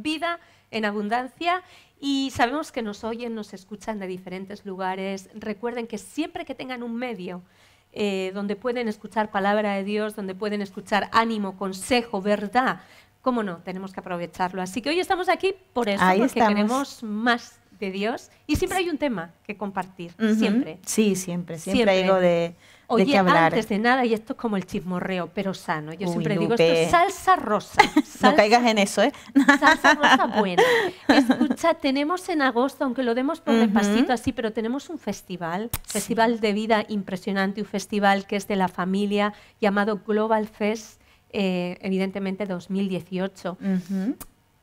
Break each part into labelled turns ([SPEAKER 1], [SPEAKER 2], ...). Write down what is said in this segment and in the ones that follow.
[SPEAKER 1] Vida en abundancia, y sabemos que nos oyen, nos escuchan de diferentes lugares. Recuerden que siempre que tengan un medio donde pueden escuchar palabra de Dios, donde pueden escuchar ánimo, consejo, verdad, cómo no, tenemos que aprovecharlo. Así que hoy estamos aquí por eso, porque queremos más de Dios, y siempre hay un tema que compartir, siempre.
[SPEAKER 2] Sí, siempre hay algo de qué hablar.
[SPEAKER 1] Antes de nada, y esto es como el chismorreo, pero sano. Yo siempre digo, esto es salsa rosa.
[SPEAKER 2] No caigas en eso, ¿eh?
[SPEAKER 1] Salsa rosa buena. Escucha, tenemos en agosto, aunque lo demos por repasito así, pero tenemos un festival de vida impresionante, un festival que es de la familia, llamado Global Fest, evidentemente 2018.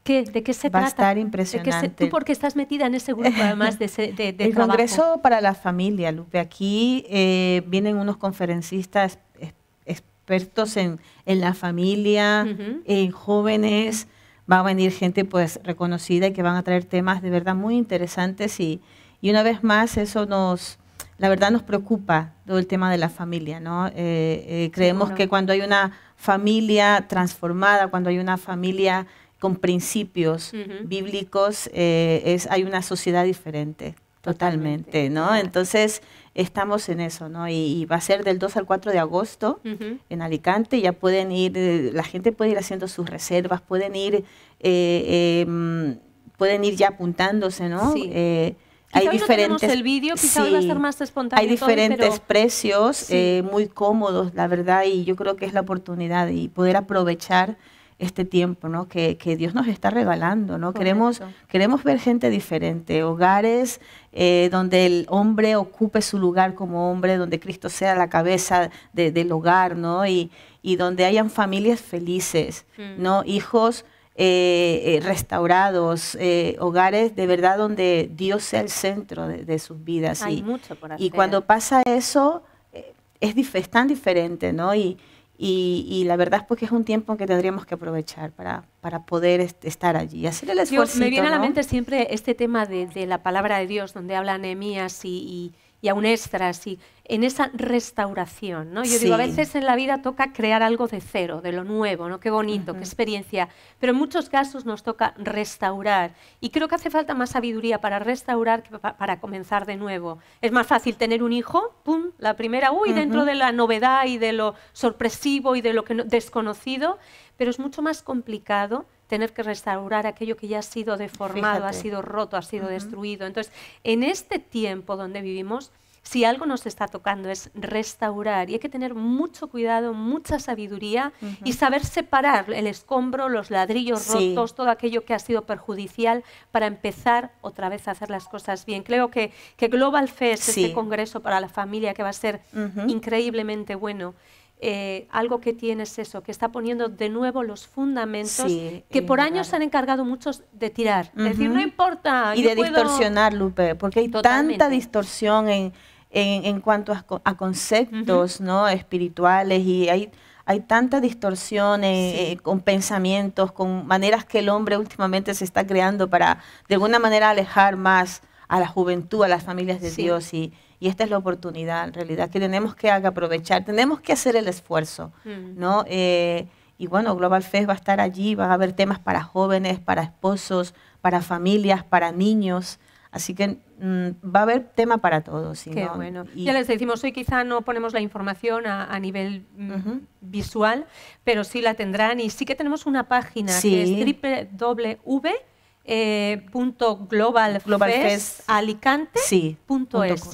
[SPEAKER 1] ¿De qué se trata?
[SPEAKER 2] Va a estar impresionante.
[SPEAKER 1] Tú porque estás metida en ese grupo, además de
[SPEAKER 2] el
[SPEAKER 1] trabajo.
[SPEAKER 2] Congreso para la Familia, Lupe. Aquí vienen unos conferencistas expertos en la familia, en jóvenes. Va a venir gente pues reconocida y que van a traer temas de verdad muy interesantes. Y una vez más, eso la verdad nos preocupa, todo el tema de la familia, ¿no? Creemos que cuando hay una familia transformada, cuando hay una familia con principios bíblicos, hay una sociedad diferente, totalmente, ¿no? Entonces, estamos en eso, ¿no? Y va a ser del 2 al 4 de agosto en Alicante. Ya pueden ir, la gente puede ir haciendo sus reservas, pueden ir ya apuntándose, ¿no?
[SPEAKER 1] Sí.
[SPEAKER 2] Hay diferentes,
[SPEAKER 1] el vídeo, quizá va a ser más espontáneo.
[SPEAKER 2] Hay diferentes precios muy cómodos, la verdad, y yo creo que es la oportunidad y poder aprovechar este tiempo, ¿no? que Dios nos está regalando, ¿no? Queremos ver gente diferente, hogares donde el hombre ocupe su lugar como hombre, donde Cristo sea la cabeza del hogar, ¿no? Y donde hayan familias felices, ¿no? Hijos restaurados, hogares de verdad donde Dios sea el centro de sus vidas.
[SPEAKER 1] Hay mucho por hacer.
[SPEAKER 2] Y cuando pasa eso, es tan diferente, ¿no? Y la verdad es porque es un tiempo que tendríamos que aprovechar para poder estar allí y hacer el esfuerzo.
[SPEAKER 1] Me viene a la mente siempre este tema de la palabra de Dios, donde habla Nehemías y aún Esdras, y en esa restauración, ¿no? Yo digo, a veces en la vida toca crear algo de cero, de lo nuevo, ¿no? Qué bonito, qué experiencia, pero en muchos casos nos toca restaurar, y creo que hace falta más sabiduría para restaurar que para comenzar de nuevo. Es más fácil tener un hijo, ¡pum!, la primera, dentro de la novedad y de lo sorpresivo y de lo desconocido, pero es mucho más complicado tener que restaurar aquello que ya ha sido deformado, ha sido roto, ha sido destruido. Entonces, en este tiempo donde vivimos, si algo nos está tocando es restaurar, y hay que tener mucho cuidado, mucha sabiduría y saber separar el escombro, los ladrillos rotos, todo aquello que ha sido perjudicial, para empezar otra vez a hacer las cosas bien. Creo que Global Fest, este congreso para la familia, que va a ser increíblemente bueno, algo que tiene es eso, que está poniendo de nuevo los fundamentos que por años se han encargado muchos de tirar. Es decir, no importa.
[SPEAKER 2] Y de distorsionar, Lupe, porque hay tanta distorsión en cuanto a conceptos, ¿no? espirituales, y hay tanta distorsión con pensamientos, con maneras que el hombre últimamente se está creando para de alguna manera alejar más a la juventud, a las familias de Dios, y esta es la oportunidad, en realidad, que tenemos que aprovechar, tenemos que hacer el esfuerzo, ¿no? Y bueno, Global Fest va a estar allí, va a haber temas para jóvenes, para esposos, para familias, para niños, así que va a haber tema para todos.
[SPEAKER 1] Qué bueno. Ya les decimos, hoy quizá no ponemos la información a nivel visual, pero sí la tendrán, y sí que tenemos una página que es www.globalfestalicante.es, si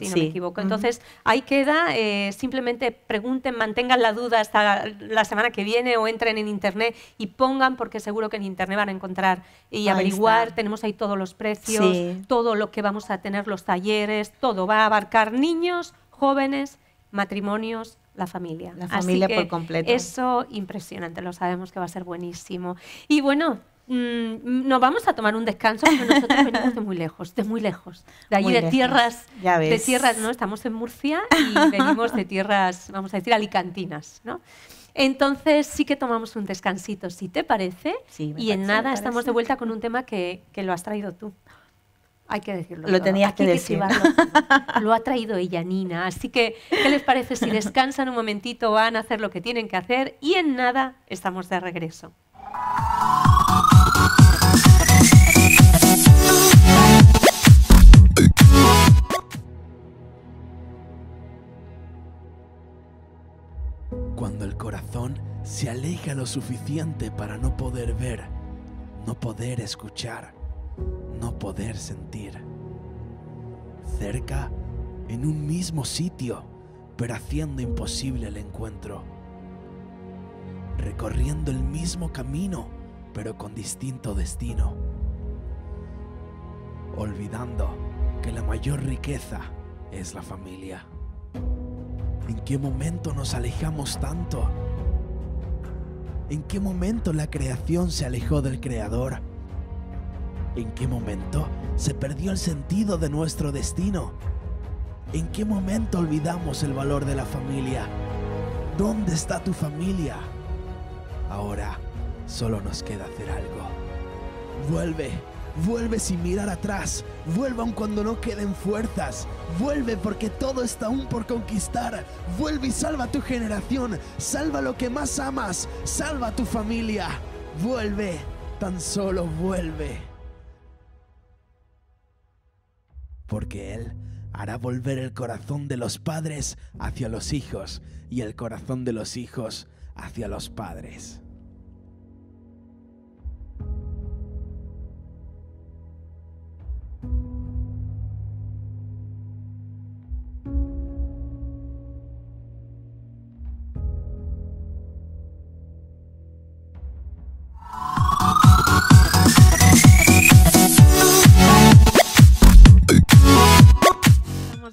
[SPEAKER 1] no me equivoco. Entonces, ahí queda, simplemente pregunten, mantengan la duda hasta la semana que viene, o entren en internet y pongan, porque seguro que en internet van a encontrar y averiguar. Tenemos ahí todos los precios, todo lo que vamos a tener, los talleres, todo va a abarcar niños, jóvenes, matrimonios, la familia.
[SPEAKER 2] La familia por completo.
[SPEAKER 1] Eso, impresionante, lo sabemos que va a ser buenísimo. Y bueno, nos vamos a tomar un descanso porque nosotros venimos de muy lejos, de allí de tierras, ¿no? Estamos en Murcia y venimos de tierras, vamos a decir, alicantinas, ¿no? Entonces sí que tomamos un descansito, si te parece,
[SPEAKER 2] sí,
[SPEAKER 1] y en nada estamos de vuelta con un tema que lo has traído tú. Hay que decirlo.
[SPEAKER 2] Lo tenías que decir.
[SPEAKER 1] Lo ha traído ella, Nina. Así que, ¿qué les parece si descansan un momentito, van a hacer lo que tienen que hacer y en nada estamos de regreso?
[SPEAKER 3] Cuando el corazón se aleja lo suficiente para no poder ver, no poder escuchar, no poder sentir. Cerca, en un mismo sitio, pero haciendo imposible el encuentro. Recorriendo el mismo camino, pero con distinto destino. Olvidando que la mayor riqueza es la familia. ¿En qué momento nos alejamos tanto? ¿En qué momento la creación se alejó del Creador? ¿En qué momento se perdió el sentido de nuestro destino? ¿En qué momento olvidamos el valor de la familia? ¿Dónde está tu familia? Ahora solo nos queda hacer algo. Vuelve sin mirar atrás. Vuelve aun cuando no queden fuerzas. Vuelve porque todo está aún por conquistar. Vuelve y salva a tu generación. Salva lo que más amas. Salva a tu familia. Vuelve, tan solo vuelve. Porque Él hará volver el corazón de los padres hacia los hijos y el corazón de los hijos hacia los padres.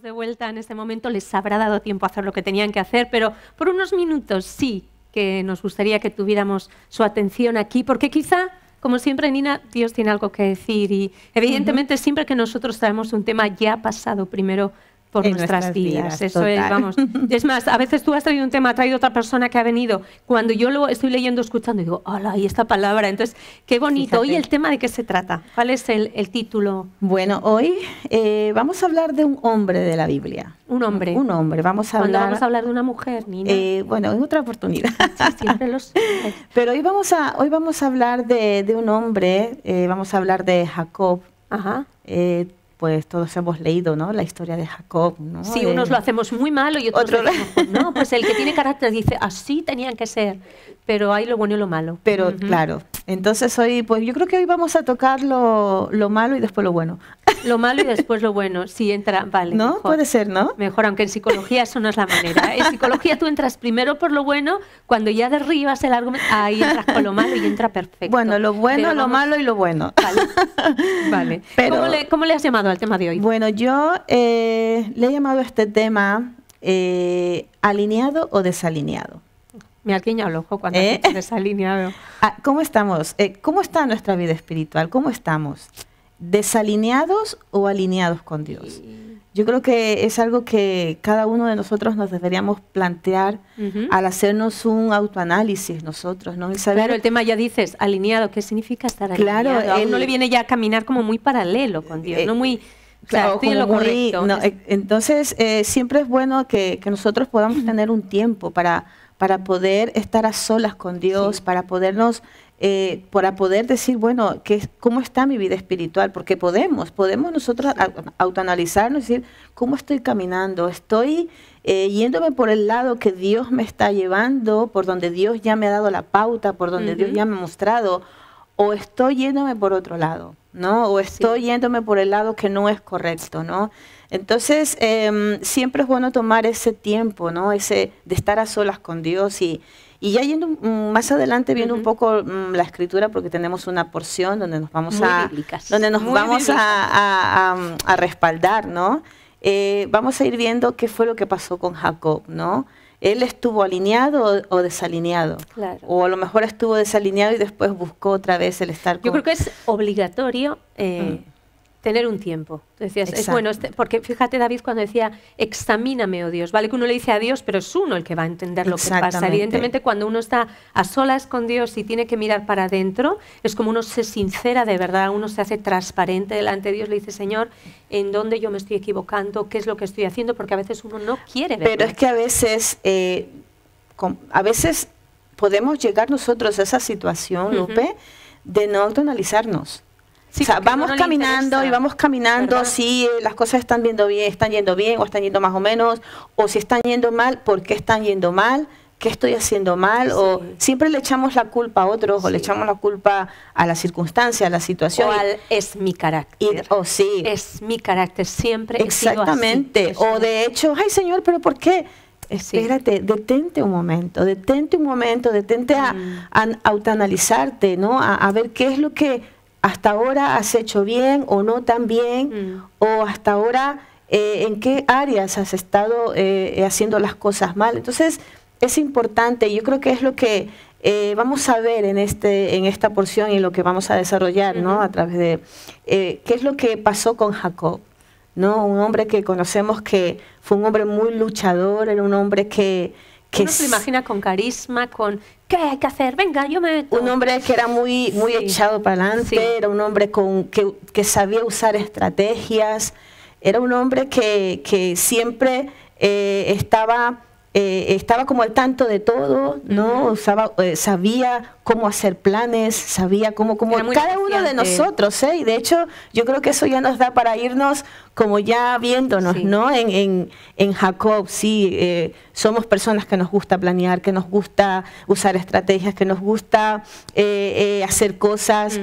[SPEAKER 1] De vuelta en este momento, les habrá dado tiempo a hacer lo que tenían que hacer, pero por unos minutos sí que nos gustaría que tuviéramos su atención aquí, porque quizá, como siempre, Nina, Dios tiene algo que decir y evidentemente siempre que nosotros traemos un tema ya pasado primero por nuestras vidas. Eso
[SPEAKER 2] total.
[SPEAKER 1] Es, vamos. Es más, a veces tú has traído un tema, ha traído otra persona que ha venido. Cuando yo lo estoy leyendo, escuchando, digo, ¡hola! Y esta palabra. Entonces, qué bonito. Hoy el tema, ¿de qué se trata? ¿Cuál es el título?
[SPEAKER 2] Bueno, hoy vamos a hablar de un hombre de la Biblia.
[SPEAKER 1] Un hombre.
[SPEAKER 2] Un hombre. Vamos a
[SPEAKER 1] hablar de una mujer, Nina?
[SPEAKER 2] Bueno, en otra oportunidad.
[SPEAKER 1] Sí, siempre los hombres.
[SPEAKER 2] Pero hoy vamos a hablar de un hombre. Vamos a hablar de Jacob.
[SPEAKER 1] Ajá.
[SPEAKER 2] Pues todos hemos leído, ¿no?, la historia de Jacob, ¿no?
[SPEAKER 1] Sí, unos lo hacemos muy malo y otros no, pues el que tiene carácter dice, así tenían que ser, pero hay lo bueno y lo malo.
[SPEAKER 2] Pero claro, entonces hoy, pues yo creo que hoy vamos a tocar lo malo y después lo bueno.
[SPEAKER 1] Lo malo y después lo bueno, sí, entra, vale.
[SPEAKER 2] ¿No?
[SPEAKER 1] Mejor.
[SPEAKER 2] Puede ser, ¿no?
[SPEAKER 1] Mejor, aunque en psicología eso no es la manera. En psicología tú entras primero por lo bueno, cuando ya derribas el argumento, ahí entras con lo malo y entra perfecto.
[SPEAKER 2] Bueno, lo bueno,
[SPEAKER 1] pero
[SPEAKER 2] lo malo y lo bueno.
[SPEAKER 1] Vale.
[SPEAKER 2] Pero,
[SPEAKER 1] ¿Cómo le has llamado al tema de hoy?
[SPEAKER 2] Bueno, yo le he llamado a este tema alineado o desalineado.
[SPEAKER 1] Me has guiñado el ojo cuando has dicho desalineado.
[SPEAKER 2] ¿Cómo estamos? ¿Cómo está nuestra vida espiritual? ¿Cómo estamos? ¿Desalineados o alineados con Dios? Yo creo que es algo que cada uno de nosotros nos deberíamos plantear al hacernos un autoanálisis nosotros, ¿no? El saber,
[SPEAKER 1] claro, el tema ya dices, alineado, ¿qué significa estar alineado?
[SPEAKER 2] Claro,
[SPEAKER 1] a uno le viene ya a caminar como muy paralelo con Dios, no muy...
[SPEAKER 2] Claro,
[SPEAKER 1] estoy en lo correcto.
[SPEAKER 2] No, entonces, siempre es bueno que nosotros podamos tener un tiempo para poder estar a solas con Dios, sí, para podernos... para poder decir, bueno, ¿cómo está mi vida espiritual? Porque podemos nosotros autoanalizarnos y decir, ¿cómo estoy caminando? ¿Estoy yéndome por el lado que Dios me está llevando, por donde Dios ya me ha dado la pauta, por donde Dios ya me ha mostrado? ¿O estoy yéndome por otro lado? ¿No? ¿O estoy yéndome por el lado que no es correcto? ¿No? Entonces, siempre es bueno tomar ese tiempo, ¿no? Ese de estar a solas con Dios y ya yendo más adelante, viendo un poco la escritura, porque tenemos una porción donde nos vamos a respaldar, ¿no? Vamos a ir viendo qué fue lo que pasó con Jacob, ¿no? él estuvo alineado o desalineado.
[SPEAKER 1] Claro.
[SPEAKER 2] O a lo mejor estuvo desalineado y después buscó otra vez el estar con...
[SPEAKER 1] Yo creo que es obligatorio tener un tiempo. Tú decías, es bueno, porque fíjate David cuando decía, examíname, oh Dios. Vale que uno le dice a Dios, pero es uno el que va a entender lo que pasa. Evidentemente, cuando uno está a solas con Dios y tiene que mirar para adentro, es como uno se sincera de verdad, uno se hace transparente delante de Dios, le dice, Señor, ¿en dónde yo me estoy equivocando? ¿Qué es lo que estoy haciendo? Porque a veces uno no quiere verlo.
[SPEAKER 2] Pero es que a veces podemos llegar nosotros a esa situación, Lupe, de no autoanalizarnos.
[SPEAKER 1] Sí,
[SPEAKER 2] o sea, vamos caminando y vamos caminando,
[SPEAKER 1] ¿verdad?
[SPEAKER 2] Si las cosas están yendo bien o están yendo más o menos, o si están yendo mal, ¿por qué están yendo mal? ¿Qué estoy haciendo mal? O siempre le echamos la culpa a otros, o le echamos la culpa a la circunstancia, a la situación.
[SPEAKER 1] O al es mi carácter. Es mi carácter, siempre
[SPEAKER 2] exactamente.
[SPEAKER 1] He sido así.
[SPEAKER 2] O de hecho, ay Señor, ¿pero por qué? Espérate, detente un momento, detente a autoanalizarte, ¿no? A ver qué es lo que hasta ahora has hecho bien o no tan bien, o hasta ahora en qué áreas has estado haciendo las cosas mal. Entonces es importante, yo creo que es lo que vamos a ver en esta porción y lo que vamos a desarrollar, ¿no? A través de qué es lo que pasó con Jacob, ¿no? Un hombre que conocemos que fue un hombre muy luchador, era un hombre que
[SPEAKER 1] uno se lo imagina con carisma, con ¿qué hay que hacer? Venga, yo me meto.
[SPEAKER 2] Un hombre que era muy echado para adelante, era un hombre que sabía usar estrategias, era un hombre que siempre estaba como al tanto de todo, ¿no? Sabía cómo hacer planes, sabía cómo cada uno de nosotros, y de hecho yo creo que eso ya nos da para irnos como ya viéndonos, ¿no? En Jacob, somos personas que nos gusta planear, que nos gusta usar estrategias, que nos gusta hacer cosas,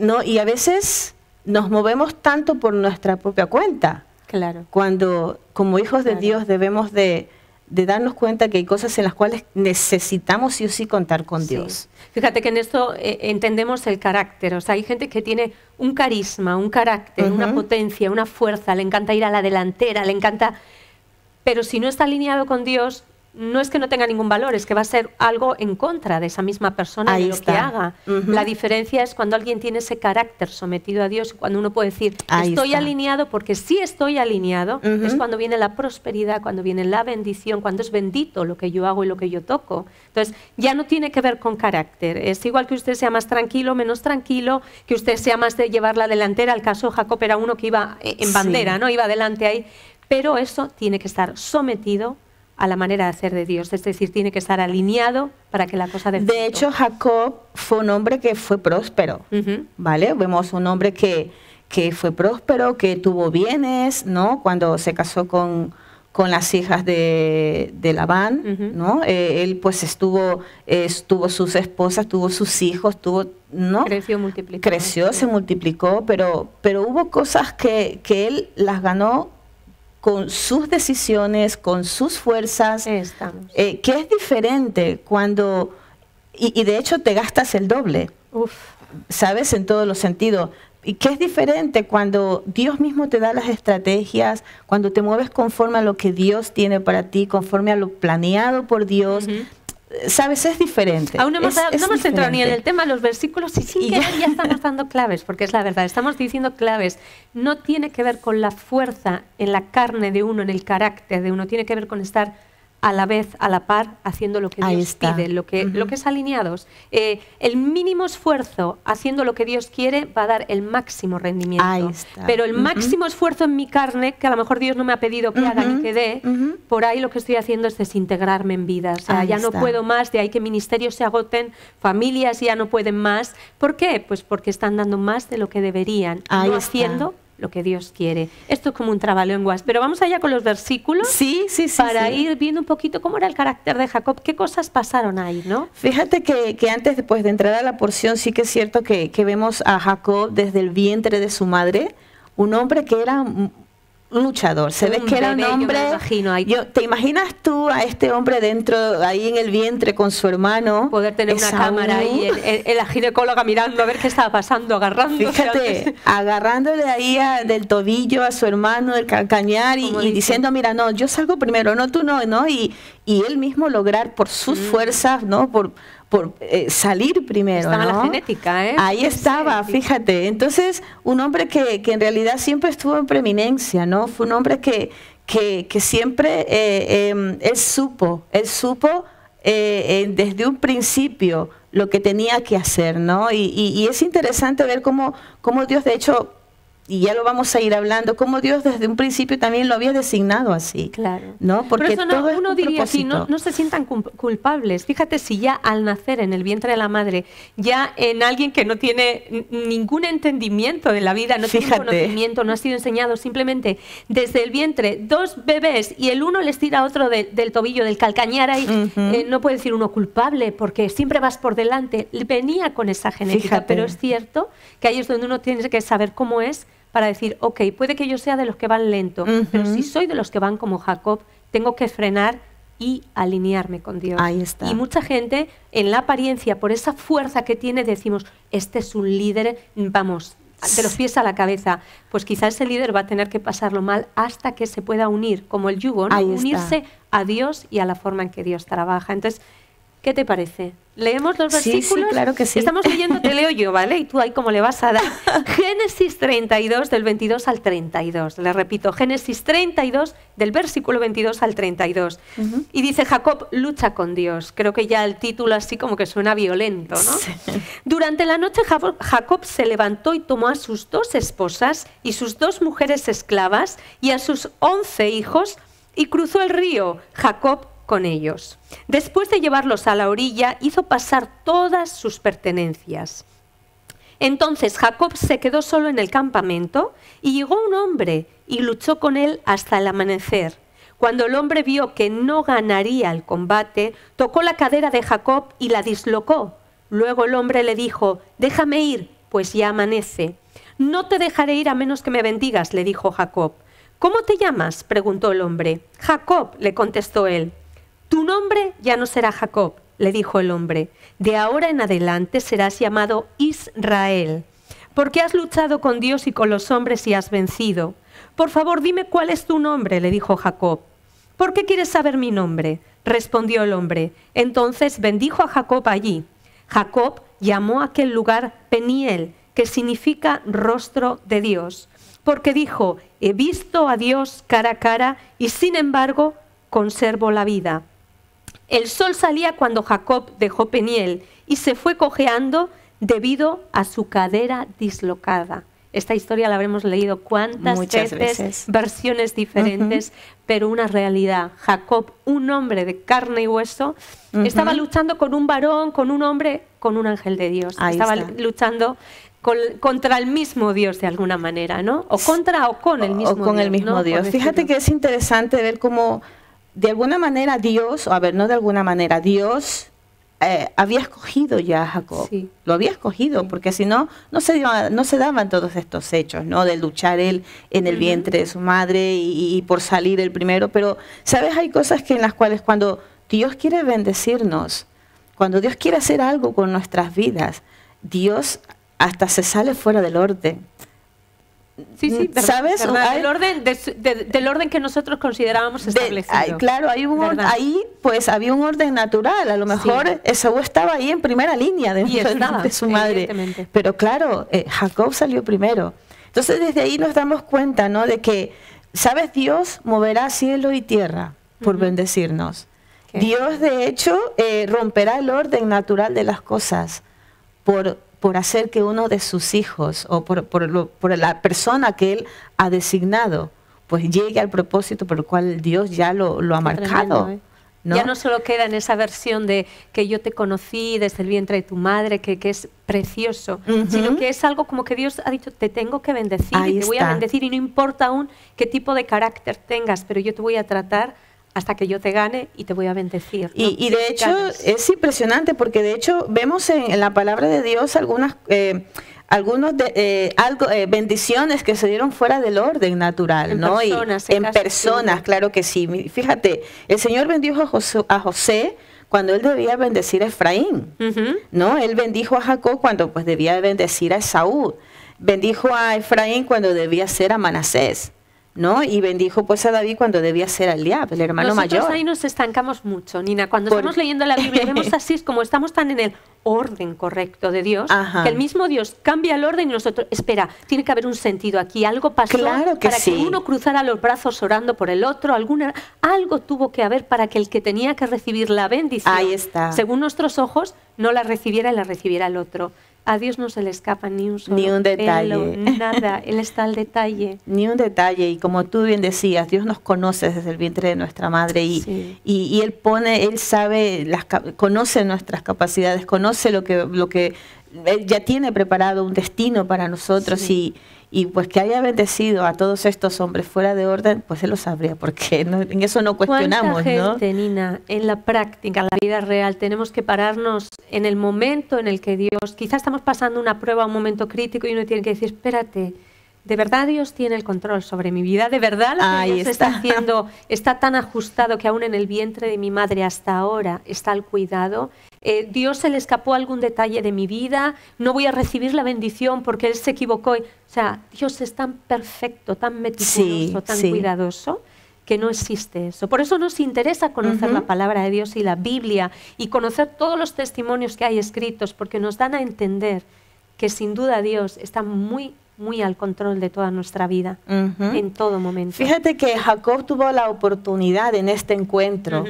[SPEAKER 2] ¿no? Y a veces nos movemos tanto por nuestra propia cuenta.
[SPEAKER 1] Claro.
[SPEAKER 2] Cuando como hijos de Dios debemos de darnos cuenta que hay cosas en las cuales necesitamos sí o sí contar con Dios.
[SPEAKER 1] Fíjate que en esto entendemos el carácter, o sea, hay gente que tiene un carisma, un carácter, una potencia, una fuerza, le encanta ir a la delantera, le encanta, pero si no está alineado con Dios, no es que no tenga ningún valor, es que va a ser algo en contra de esa misma persona de lo que haga. La diferencia es cuando alguien tiene ese carácter sometido a Dios, cuando uno puede decir, estoy alineado, porque si estoy alineado, es cuando viene la prosperidad, cuando viene la bendición, cuando es bendito lo que yo hago y lo que yo toco. Entonces, ya no tiene que ver con carácter. Es igual que usted sea más tranquilo, menos tranquilo, que usted sea más de llevar la delantera. El caso de Jacob era uno que iba en bandera, ¿no? Iba adelante ahí. Pero eso tiene que estar sometido a la manera de hacer de Dios, es decir, tiene que estar alineado para que la cosa dé fruto.
[SPEAKER 2] De hecho, Jacob fue un hombre que fue próspero, ¿vale? Vemos un hombre que fue próspero, que tuvo bienes, ¿no? Cuando se casó con las hijas de Labán, ¿no? Él pues tuvo sus esposas, tuvo sus hijos, ¿no? Creció, se multiplicó, pero hubo cosas que él las ganó con sus decisiones, con sus fuerzas, que es diferente cuando, y de hecho te gastas el doble, ¿sabes? En todos los sentidos. Y que es diferente cuando Dios mismo te da las estrategias, cuando te mueves conforme a lo que Dios tiene para ti, conforme a lo planeado por Dios. ¿Sabes? Es diferente.
[SPEAKER 1] Aún no hemos entrado ni en el tema de los versículos y sin querer ya estamos dando claves, porque es la verdad, estamos diciendo claves. No tiene que ver con la fuerza en la carne de uno, en el carácter de uno, tiene que ver con estar a la vez, a la par, haciendo lo que Dios pide, lo que es alineados. El mínimo esfuerzo haciendo lo que Dios quiere va a dar el máximo rendimiento. Pero el máximo esfuerzo en mi carne, que a lo mejor Dios no me ha pedido que haga ni que dé, por ahí lo que estoy haciendo es desintegrarme en vida. O sea, ya no puedo más, de ahí que ministerios se agoten, familias ya no pueden más. ¿Por qué? Pues porque están dando más de lo que deberían, no haciendo lo que Dios quiere. Esto es como un trabalenguas, pero vamos allá con los versículos para ir viendo un poquito cómo era el carácter de Jacob, qué cosas pasaron ahí, ¿no?
[SPEAKER 2] Fíjate que antes, después de entrar a la porción, sí que es cierto que vemos a Jacob desde el vientre de su madre, un hombre que era luchador. Se ve que era un hombre. ¿Te imaginas tú a este hombre dentro, ahí en el vientre con su hermano?
[SPEAKER 1] Poder tener una cámara y la ginecóloga mirando a ver qué estaba pasando, agarrándose.
[SPEAKER 2] Fíjate, agarrándole ahí del tobillo a su hermano, del calcañar y diciendo, mira, no, yo salgo primero, no, tú no, ¿no? Y él mismo lograr por sus fuerzas, ¿no? Por salir primero.
[SPEAKER 1] Estaba
[SPEAKER 2] ¿no?
[SPEAKER 1] la genética, ¿eh?
[SPEAKER 2] Ahí estaba, fíjate. Entonces, un hombre que en realidad siempre estuvo en preeminencia, ¿no? Fue un hombre que siempre él supo desde un principio lo que tenía que hacer, ¿no? Y es interesante ver cómo Dios, de hecho, y ya lo vamos a ir hablando, cómo Dios desde un principio también lo había designado así.
[SPEAKER 1] Claro.
[SPEAKER 2] ¿No? Porque
[SPEAKER 1] pero eso
[SPEAKER 2] todo
[SPEAKER 1] uno diría así, no se sientan culpables. Fíjate si ya al nacer en el vientre de la madre, ya en alguien que no tiene ningún entendimiento de la vida, no tiene conocimiento, no ha sido enseñado, simplemente desde el vientre, 2 bebés y el uno les tira a otro del tobillo, del calcañar ahí, no puede decir uno culpable porque siempre vas por delante. Venía con esa genética, pero es cierto que ahí es donde uno tiene que saber cómo es para decir, ok, puede que yo sea de los que van lento, pero si soy de los que van como Jacob, tengo que frenar y alinearme con Dios.
[SPEAKER 2] Ahí está.
[SPEAKER 1] Y mucha gente, en la apariencia, por esa fuerza que tiene, decimos, este es un líder, vamos, de los pies a la cabeza. Pues quizás ese líder va a tener que pasarlo mal hasta que se pueda unir, como el yugo, ¿no? Unirse a Dios y a la forma en que Dios trabaja. Entonces, ¿qué te parece? ¿Leemos los versículos?
[SPEAKER 2] Sí, claro que sí.
[SPEAKER 1] Estamos leyendo, te leo yo, ¿vale? Y tú ahí cómo le vas a dar. Génesis 32, del 22 al 32. Le repito, Génesis 32, del versículo 22 al 32. Y dice, Jacob lucha con Dios. Creo que ya el título así como que suena violento, ¿no? Sí. Durante la noche Jacob se levantó y tomó a sus 2 esposas y sus 2 mujeres esclavas y a sus 11 hijos y cruzó el río Jacob con ellos. Después de llevarlos a la orilla, hizo pasar todas sus pertenencias. Entonces Jacob se quedó solo en el campamento y llegó un hombre y luchó con él hasta el amanecer. Cuando el hombre vio que no ganaría el combate, tocó la cadera de Jacob y la dislocó. Luego el hombre le dijo, déjame ir, pues ya amanece. No te dejaré ir a menos que me bendigas, le dijo Jacob. ¿Cómo te llamas?, preguntó el hombre. Jacob, le contestó él. Tu nombre ya no será Jacob, le dijo el hombre. De ahora en adelante serás llamado Israel, porque has luchado con Dios y con los hombres y has vencido. Por favor, dime cuál es tu nombre, le dijo Jacob. ¿Por qué quieres saber mi nombre?, respondió el hombre. Entonces bendijo a Jacob allí. Jacob llamó a aquel lugar Peniel, que significa rostro de Dios, porque dijo, he visto a Dios cara a cara y sin embargo conservo la vida. El sol salía cuando Jacob dejó Peniel y se fue cojeando debido a su cadera dislocada. Esta historia la habremos leído muchas veces, versiones diferentes, pero una realidad. Jacob, un hombre de carne y hueso, estaba luchando con un varón, con un hombre, con un ángel de Dios. Estaba luchando contra el mismo Dios de alguna manera, ¿no? O contra o con el mismo Dios.
[SPEAKER 2] O con el mismo Dios. Fíjate que es interesante ver cómo de alguna manera Dios, Dios había escogido ya a Jacob. Sí. Lo había escogido, porque si no, no se daban todos estos hechos, ¿no? De luchar él en el vientre de su madre y por salir el primero. Pero, ¿sabes? Hay cosas en las cuales cuando Dios quiere bendecirnos, cuando Dios quiere hacer algo con nuestras vidas, Dios hasta se sale fuera del orden.
[SPEAKER 1] Sí, verdad,
[SPEAKER 2] ¿sabes?
[SPEAKER 1] Del orden que nosotros considerábamos establecido.
[SPEAKER 2] Claro, hay un ahí pues había un orden natural. A lo mejor Esaú estaba ahí en primera línea de su madre. Pero claro, Jacob salió primero. Entonces desde ahí nos damos cuenta, ¿no? De que, ¿sabes? Dios moverá cielo y tierra por bendecirnos. Dios, de hecho, romperá el orden natural de las cosas por hacer que uno de sus hijos o por la persona que Él ha designado, pues llegue al propósito por el cual Dios ya lo ha marcado.
[SPEAKER 1] Tremendo, ¿no? Ya no solo queda en esa versión de que yo te conocí desde el vientre de tu madre, que es precioso, sino que es algo como que Dios ha dicho, te tengo que bendecir y te voy a bendecir y no importa aún qué tipo de carácter tengas, pero yo te voy a tratar hasta que yo te gane y te voy a bendecir, ¿no?
[SPEAKER 2] Y de hecho es impresionante porque de hecho vemos en la palabra de Dios algunos bendiciones que se dieron fuera del orden natural,
[SPEAKER 1] en
[SPEAKER 2] ¿no?
[SPEAKER 1] Personas,
[SPEAKER 2] en personas, claro que sí. Fíjate, el Señor bendijo a José cuando él debía bendecir a Efraín, ¿no? Él bendijo a Jacob cuando pues debía bendecir a Esaú. Bendijo a Efraín cuando debía ser a Manasés, ¿no? Y bendijo pues a David cuando debía ser a Eliab, el hermano mayor.
[SPEAKER 1] Nosotros ahí nos estancamos mucho, Nina. Cuando estamos leyendo la Biblia vemos así, es como estamos tan en el orden correcto de Dios, que el mismo Dios cambia el orden y nosotros, espera, tiene que haber un sentido aquí, algo pasó
[SPEAKER 2] claro que
[SPEAKER 1] para
[SPEAKER 2] sí.
[SPEAKER 1] que uno cruzara los brazos orando por el otro, algo tuvo que haber para que el que tenía que recibir la bendición,
[SPEAKER 2] ahí está,
[SPEAKER 1] según nuestros ojos, no la recibiera y la recibiera el otro. A Dios no se le escapa ni un solo
[SPEAKER 2] ni un detalle,
[SPEAKER 1] pelo, nada, Él está al detalle.
[SPEAKER 2] Ni un detalle, y como tú bien decías, Dios nos conoce desde el vientre de nuestra madre y Él sabe, conoce nuestras capacidades, conoce lo que Él ya tiene preparado un destino para nosotros y pues que haya bendecido a todos estos hombres fuera de orden, pues Él lo sabría, porque en eso no cuestionamos,
[SPEAKER 1] ¿cuánta
[SPEAKER 2] ¿no?
[SPEAKER 1] gente, Nina, en la práctica, en la vida real, tenemos que pararnos en el momento en el que Dios, quizás estamos pasando una prueba, un momento crítico y uno tiene que decir, espérate, ¿de verdad Dios tiene el control sobre mi vida? ¿De verdad lo que Dios está haciendo está tan ajustado que aún en el vientre de mi madre hasta ahora está al cuidado? ¿Dios se le escapó algún detalle de mi vida? ¿No voy a recibir la bendición porque Él se equivocó? O sea, Dios es tan perfecto, tan meticuloso, tan cuidadoso, que no existe eso. Por eso nos interesa conocer la palabra de Dios y la Biblia y conocer todos los testimonios que hay escritos, porque nos dan a entender que sin duda Dios está muy al control de toda nuestra vida, en todo momento.
[SPEAKER 2] Fíjate que Jacob tuvo la oportunidad en este encuentro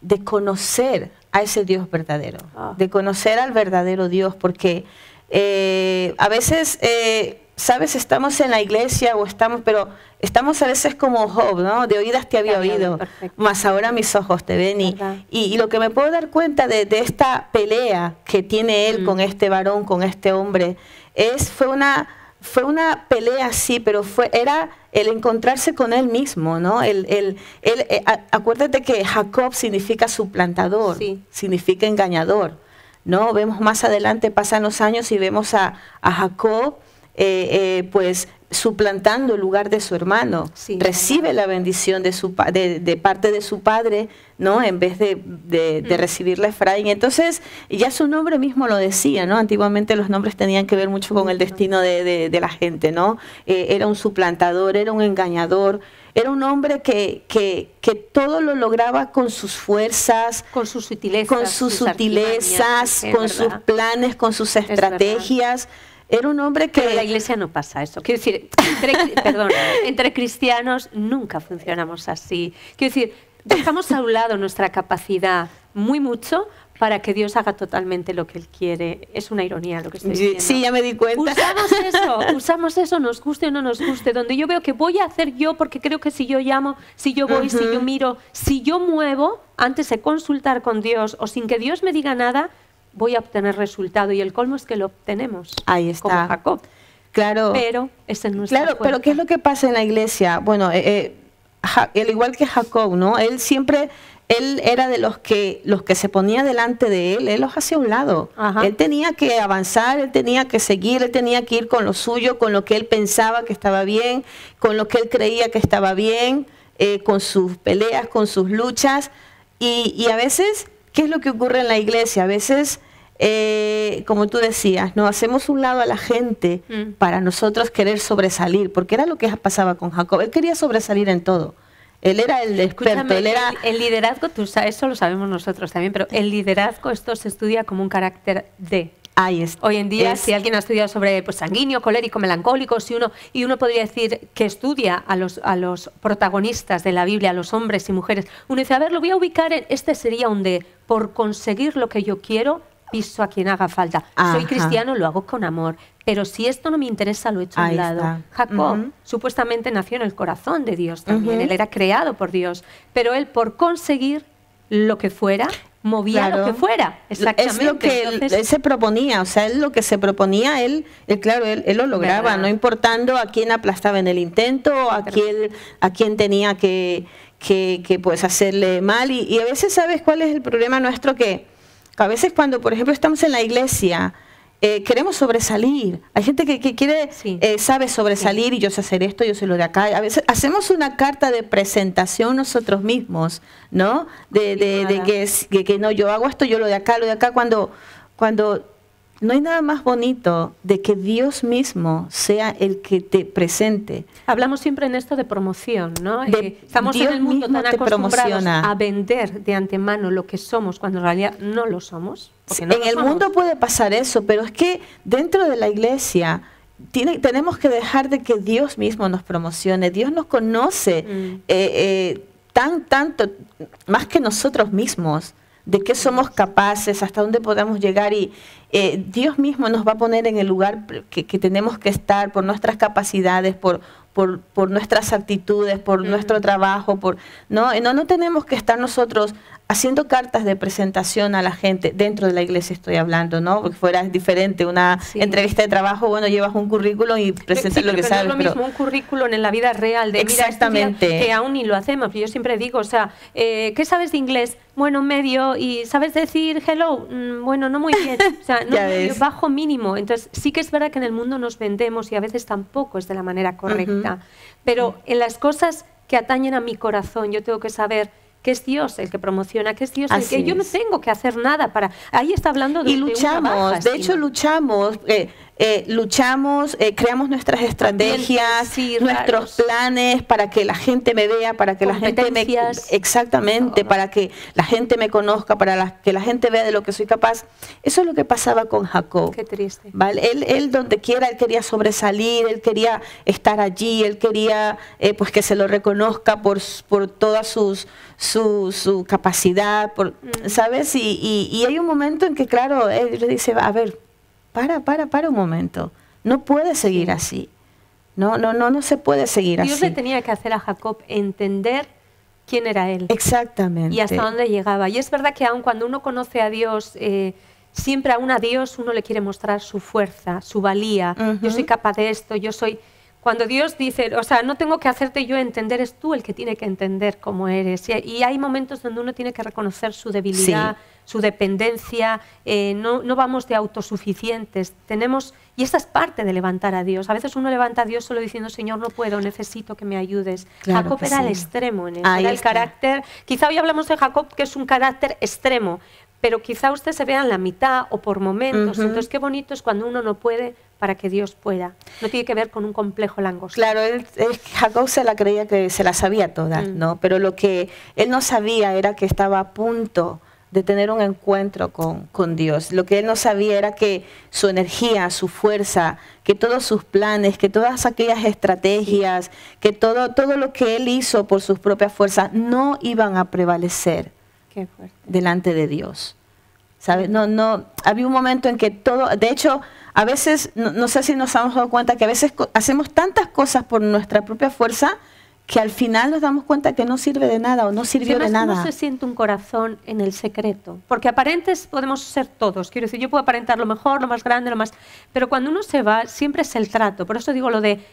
[SPEAKER 2] de conocer a ese Dios verdadero, de conocer al verdadero Dios, porque a veces, sabes, estamos en la iglesia pero estamos a veces como Job, ¿no? De oídas te había oído, mas ahora mis ojos te ven. Y lo que me puedo dar cuenta de esta pelea que tiene él con este varón, con este hombre, fue una pelea, sí, pero era el encontrarse con él mismo, ¿no? Acuérdate que Jacob significa suplantador, significa engañador, ¿no? Vemos más adelante, pasan los años y vemos a Jacob, pues suplantando el lugar de su hermano, recibe la bendición de parte de su padre, ¿no? En vez de recibirla Efraín. Entonces, ya su nombre mismo lo decía, ¿no? Antiguamente los nombres tenían que ver mucho con el destino de la gente, ¿no? Era un suplantador, era un engañador, era un hombre que todo lo lograba con sus fuerzas,
[SPEAKER 1] con sus sutilezas,
[SPEAKER 2] con sus sus planes, con sus estrategias. Era un hombre que...
[SPEAKER 1] Pero en la iglesia no pasa eso. Quiero decir, entre cristianos nunca funcionamos así. Quiero decir, dejamos a un lado nuestra capacidad mucho para que Dios haga totalmente lo que Él quiere. Es una ironía lo que estoy diciendo.
[SPEAKER 2] Sí, ya me di cuenta.
[SPEAKER 1] Usamos eso, nos guste o no nos guste, donde yo veo que voy a hacer yo, porque creo que si yo llamo, si yo voy, si yo miro, si yo muevo, antes de consultar con Dios o sin que Dios me diga nada, voy a obtener resultado, y el colmo es que lo obtenemos.
[SPEAKER 2] Ahí está.
[SPEAKER 1] Como Jacob.
[SPEAKER 2] Claro.
[SPEAKER 1] Pero ese es nuestro
[SPEAKER 2] Claro, pero ¿qué es lo que pasa en la iglesia? Bueno, al igual que Jacob, ¿no? Él era de los que se ponía delante de él los hacía a un lado. Él tenía que avanzar, él tenía que seguir, él tenía que ir con lo suyo, con lo que él pensaba que estaba bien, con lo que él creía que estaba bien, con sus peleas, con sus luchas. Y a veces, ¿qué es lo que ocurre en la iglesia? A veces, como tú decías, no hacemos un lado a la gente para nosotros querer sobresalir, porque era lo que pasaba con Jacob. Él quería sobresalir en todo. Él era el experto.
[SPEAKER 1] El liderazgo, tú sabes, eso lo sabemos nosotros también, pero el liderazgo, esto se estudia como un carácter de...
[SPEAKER 2] Ahí está.
[SPEAKER 1] Hoy en día, si alguien ha estudiado sobre sanguíneo, colérico, melancólico, y uno podría decir que estudia a los protagonistas de la Biblia, a los hombres y mujeres, uno dice, a ver, lo voy a ubicar en, este sería un de, por conseguir lo que yo quiero, piso a quien haga falta. Soy cristiano, lo hago con amor, pero si esto no me interesa, lo echo a un lado. Jacob supuestamente nació en el corazón de Dios también, él era creado por Dios, pero él por conseguir lo que fuera, movía lo que fuera, exactamente.
[SPEAKER 2] Es lo que él se proponía, o sea, él lo que se proponía, él lo lograba, no importando a quién aplastaba en el intento, a quién tenía que pues hacerle mal. Y a veces, ¿sabes cuál es el problema nuestro? Que a veces cuando, por ejemplo, estamos en la iglesia queremos sobresalir. Hay gente que quiere, sabe sobresalir, y yo sé hacer esto, yo sé lo de acá. A veces hacemos una carta de presentación nosotros mismos, ¿no? De que no, yo hago esto, yo lo de acá, cuando no hay nada más bonito de que Dios mismo sea el que te presente.
[SPEAKER 1] Hablamos siempre en esto de promoción, ¿no? Estamos Dios en el mundo tan acostumbrados a vender de antemano lo que somos cuando en realidad no lo somos.
[SPEAKER 2] En el mundo puede pasar eso, pero es que dentro de la iglesia tenemos que dejar de que Dios mismo nos promocione. Dios nos conoce tanto, más que nosotros mismos, de qué somos capaces, hasta dónde podemos llegar, y Dios mismo nos va a poner en el lugar que tenemos que estar por nuestras capacidades, por nuestras actitudes, por nuestro trabajo, no tenemos que estar nosotros haciendo cartas de presentación a la gente, dentro de la iglesia estoy hablando, ¿no? Porque fuera es diferente, una entrevista de trabajo, bueno, llevas un currículum y presentas lo que sabes.
[SPEAKER 1] No es lo mismo un currículum en la vida real, de
[SPEAKER 2] exactamente,
[SPEAKER 1] mira, que aún ni lo hacemos. Yo siempre digo, o sea, ¿qué sabes de inglés? Bueno, medio. ¿Y sabes decir hello? Bueno, no muy bien. O sea, no, bajo mínimo. Entonces, sí que es verdad que en el mundo nos vendemos y a veces tampoco es de la manera correcta. Pero en las cosas que atañen a mi corazón, yo tengo que saber que es Dios el que promociona, que es Dios el que yo no tengo que hacer nada para... Ahí está hablando de...
[SPEAKER 2] Y luchamos, de hecho luchamos, creamos nuestras estrategias, nuestros planes para que la gente me vea, para que la gente me... Exactamente, para que la gente me conozca, que la gente vea de lo que soy capaz. Eso es lo que pasaba con Jacob.
[SPEAKER 1] Qué triste.
[SPEAKER 2] ¿Vale? Él donde quiera, él quería sobresalir, él quería estar allí, él quería pues que se lo reconozca por toda su capacidad, ¿sabes? Y hay un momento en que, claro, él le dice, a ver, para un momento, no puede seguir así, no se puede seguir así.
[SPEAKER 1] Dios le tenía que hacer a Jacob entender quién era él.
[SPEAKER 2] Exactamente.
[SPEAKER 1] Y hasta dónde llegaba. Y es verdad que aun cuando uno conoce a Dios, siempre aún a Dios uno le quiere mostrar su fuerza, su valía. Yo soy capaz de esto, yo soy... Cuando Dios dice, o sea, no tengo que hacerte yo entender, es tú el que tiene que entender cómo eres. Y hay momentos donde uno tiene que reconocer su debilidad, su dependencia, no vamos de autosuficientes. Y esta es parte de levantar a Dios. A veces uno levanta a Dios solo diciendo, Señor, no puedo, necesito que me ayudes. Claro, Jacob era el extremo en eso, era el carácter. Quizá hoy hablamos de Jacob, que es un carácter extremo, pero quizá usted se vea en la mitad o por momentos. Entonces, qué bonito es cuando uno no puede para que Dios pueda. No tiene que ver con un complejo langosto.
[SPEAKER 2] Claro, Jacob se la creía que se la sabía toda, ¿no? Pero lo que él no sabía era que estaba a punto de tener un encuentro con Dios. Lo que él no sabía era que su energía, su fuerza, que todos sus planes, que todas aquellas estrategias, que todo lo que él hizo por sus propias fuerzas no iban a prevalecer delante de Dios. ¿Sabes? No, había un momento en que de hecho, a veces, no sé si nos hemos dado cuenta que a veces hacemos tantas cosas por nuestra propia fuerza que al final nos damos cuenta que no sirve de nada o no sirvió de nada.
[SPEAKER 1] ¿Cómo se siente un corazón en el secreto? Porque aparentes podemos ser todos. Quiero decir, yo puedo aparentar lo mejor, lo más grande, lo más... Pero cuando uno se va, siempre es el trato. Por eso digo lo de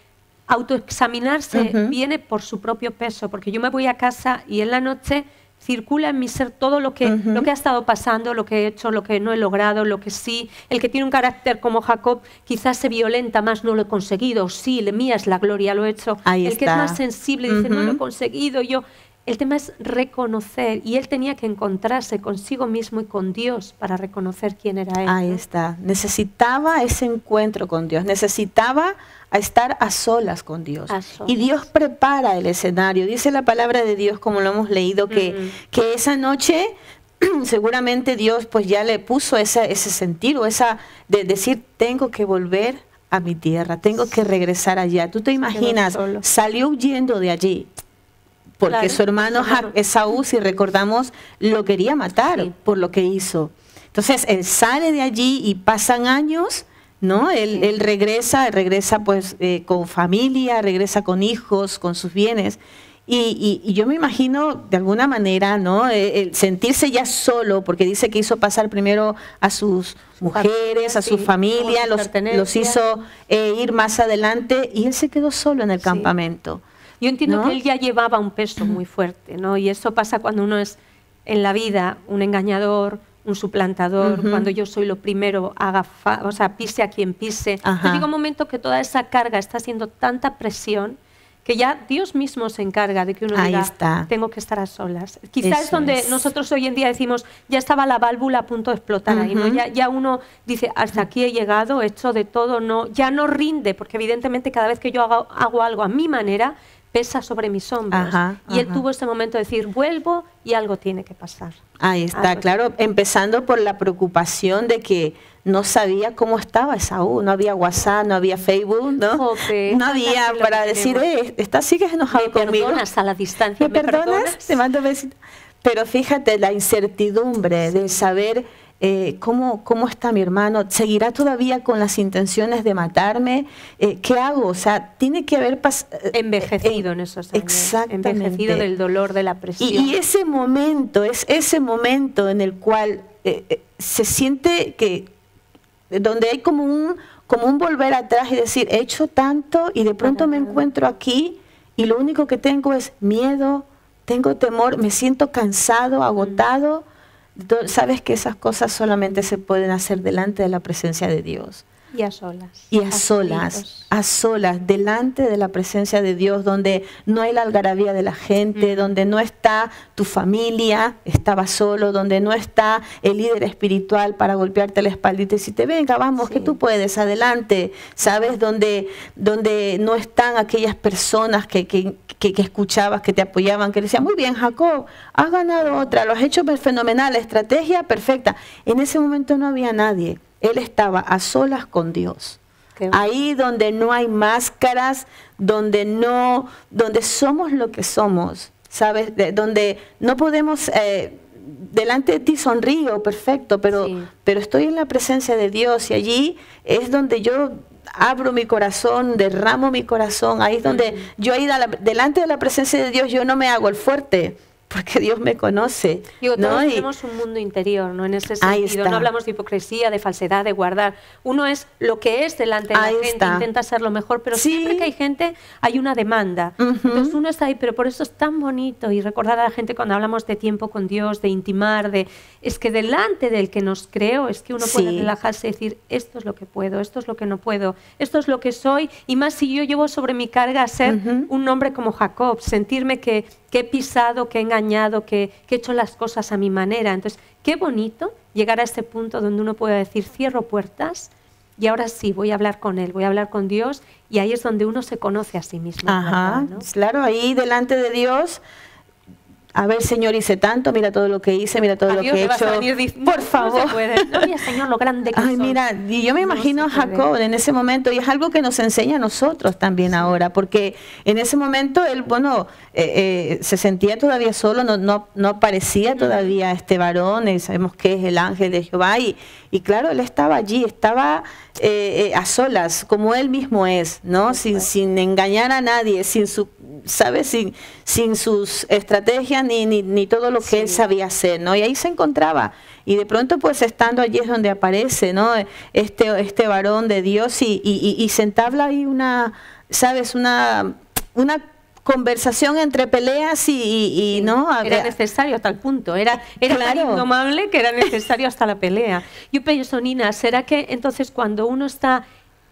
[SPEAKER 1] autoexaminarse viene por su propio peso. Porque yo me voy a casa y en la noche circula en mi ser todo lo que ha estado pasando, lo que he hecho, lo que no he logrado, lo que sí. El que tiene un carácter como Jacob quizás se violenta más, no lo he conseguido, sí, mía es la gloria, lo he hecho. El que es más sensible dice, no lo he conseguido yo. El tema es reconocer, y él tenía que encontrarse consigo mismo y con Dios para reconocer quién era él.
[SPEAKER 2] Ahí está. Necesitaba ese encuentro con Dios, necesitaba estar a solas con Dios. Y Dios prepara el escenario. Dice la palabra de Dios, como lo hemos leído, que esa noche seguramente Dios pues ya le puso ese sentir o esa de decir, tengo que volver a mi tierra, tengo que regresar allá. Tú te imaginas, salió huyendo de allí. Porque su hermano Esaú, si recordamos, lo quería matar por lo que hizo. Entonces, él sale de allí y pasan años, ¿no? Él regresa pues con familia, regresa con hijos, con sus bienes. Y yo me imagino, de alguna manera, ¿no? El sentirse ya solo, porque dice que hizo pasar primero a sus mujeres, a su familia, los hizo ir más adelante, y él se quedó solo en el campamento.
[SPEAKER 1] Yo entiendo que él ya llevaba un peso muy fuerte, ¿no? Y eso pasa cuando uno es en la vida un engañador, un suplantador, cuando yo soy lo primero, pise a quien pise. Entonces llega un momento que toda esa carga está haciendo tanta presión que ya Dios mismo se encarga de que uno diga, tengo que estar a solas. Quizás es donde nosotros hoy en día decimos, ya estaba la válvula a punto de explotar ahí, ¿no? Ya uno dice, hasta aquí he llegado, he hecho de todo, ya no rinde, porque evidentemente cada vez que yo hago algo a mi manera, pesa sobre mis hombros. Y él tuvo ese momento de decir, vuelvo y algo tiene que pasar.
[SPEAKER 2] Ahí está, claro, empezando por la preocupación de que no sabía cómo estaba Esaú, no había WhatsApp, no había Facebook, ¿no? No había para decir, sigues enojado conmigo.
[SPEAKER 1] ¿Me perdonas a la distancia?
[SPEAKER 2] ¿Me perdonas? Te mando besitos. Pero fíjate, la incertidumbre de saber ¿cómo está mi hermano? ¿Seguirá todavía con las intenciones de matarme? ¿Qué hago? O sea, tiene que haber
[SPEAKER 1] envejecido en esos años.
[SPEAKER 2] Exactamente.
[SPEAKER 1] Envejecido del dolor, de la presión.
[SPEAKER 2] Y ese momento, es ese momento en el cual se siente que donde hay como un volver atrás y decir, he hecho tanto y de pronto me encuentro aquí y lo único que tengo es miedo, tengo temor, me siento cansado, agotado. Sabes que esas cosas solamente se pueden hacer delante de la presencia de Dios.
[SPEAKER 1] Y a solas.
[SPEAKER 2] Y a solas, delante de la presencia de Dios, donde no hay la algarabía de la gente, donde no está tu familia, estaba solo, donde no está el líder espiritual para golpearte la espalda y decirte, venga, vamos, que tú puedes, adelante, ¿sabes? Donde no están aquellas personas que escuchabas, que te apoyaban, que decían, muy bien, Jacob, has ganado otra, lo has hecho fenomenal, la estrategia perfecta. En ese momento no había nadie. Él estaba a solas con Dios. Ahí donde no hay máscaras, donde somos lo que somos, ¿sabes? Donde no podemos, delante de ti sonrío, perfecto, pero estoy en la presencia de Dios y allí es donde yo abro mi corazón, derramo mi corazón. Ahí es donde yo delante de la presencia de Dios yo no me hago el fuerte, porque Dios me conoce.
[SPEAKER 1] Digo, todos tenemos un mundo interior, ¿no? En ese sentido, no hablamos de hipocresía, de falsedad, de guardar. Uno es lo que es delante de la gente, intenta ser lo mejor, pero siempre que hay gente, hay una demanda. Entonces uno está ahí, pero por eso es tan bonito, y recordar a la gente cuando hablamos de tiempo con Dios, de intimar, es que delante del que nos creó, es que uno puede relajarse y decir, esto es lo que puedo, esto es lo que no puedo, esto es lo que soy, y más si yo llevo sobre mi carga a ser un hombre como Jacob, sentirme que he pisado, que he engañado, que he hecho las cosas a mi manera. Entonces, qué bonito llegar a este punto donde uno puede decir, cierro puertas y ahora sí, voy a hablar con Él, voy a hablar con Dios, y ahí es donde uno se conoce a sí mismo.
[SPEAKER 2] ¿Verdad, no? Claro, ahí delante de Dios, a ver, Señor, hice tanto, mira todo lo que hice, mira todo lo que he hecho. Por favor.
[SPEAKER 1] No se puede. No, mira, Señor, lo grande que soy.
[SPEAKER 2] Mira, y yo me imagino a Jacob en ese momento, y es algo que nos enseña a nosotros también ahora, porque en ese momento él, se sentía todavía solo, no aparecía todavía este varón, y sabemos que es el ángel de Jehová, y claro, él estaba allí, estaba a solas, como él mismo es, ¿no? Sin engañar a nadie, sin sus estrategias ni todo lo que él sabía hacer, ¿no? Y ahí se encontraba. Y de pronto, pues, estando allí es donde aparece, ¿no? Este varón de Dios y se entabla ahí una conversación entre peleas y ¿no?
[SPEAKER 1] Era necesario hasta el punto, era tan indomable que era necesario hasta la pelea. Yo pienso, Nina, ¿será que entonces cuando uno está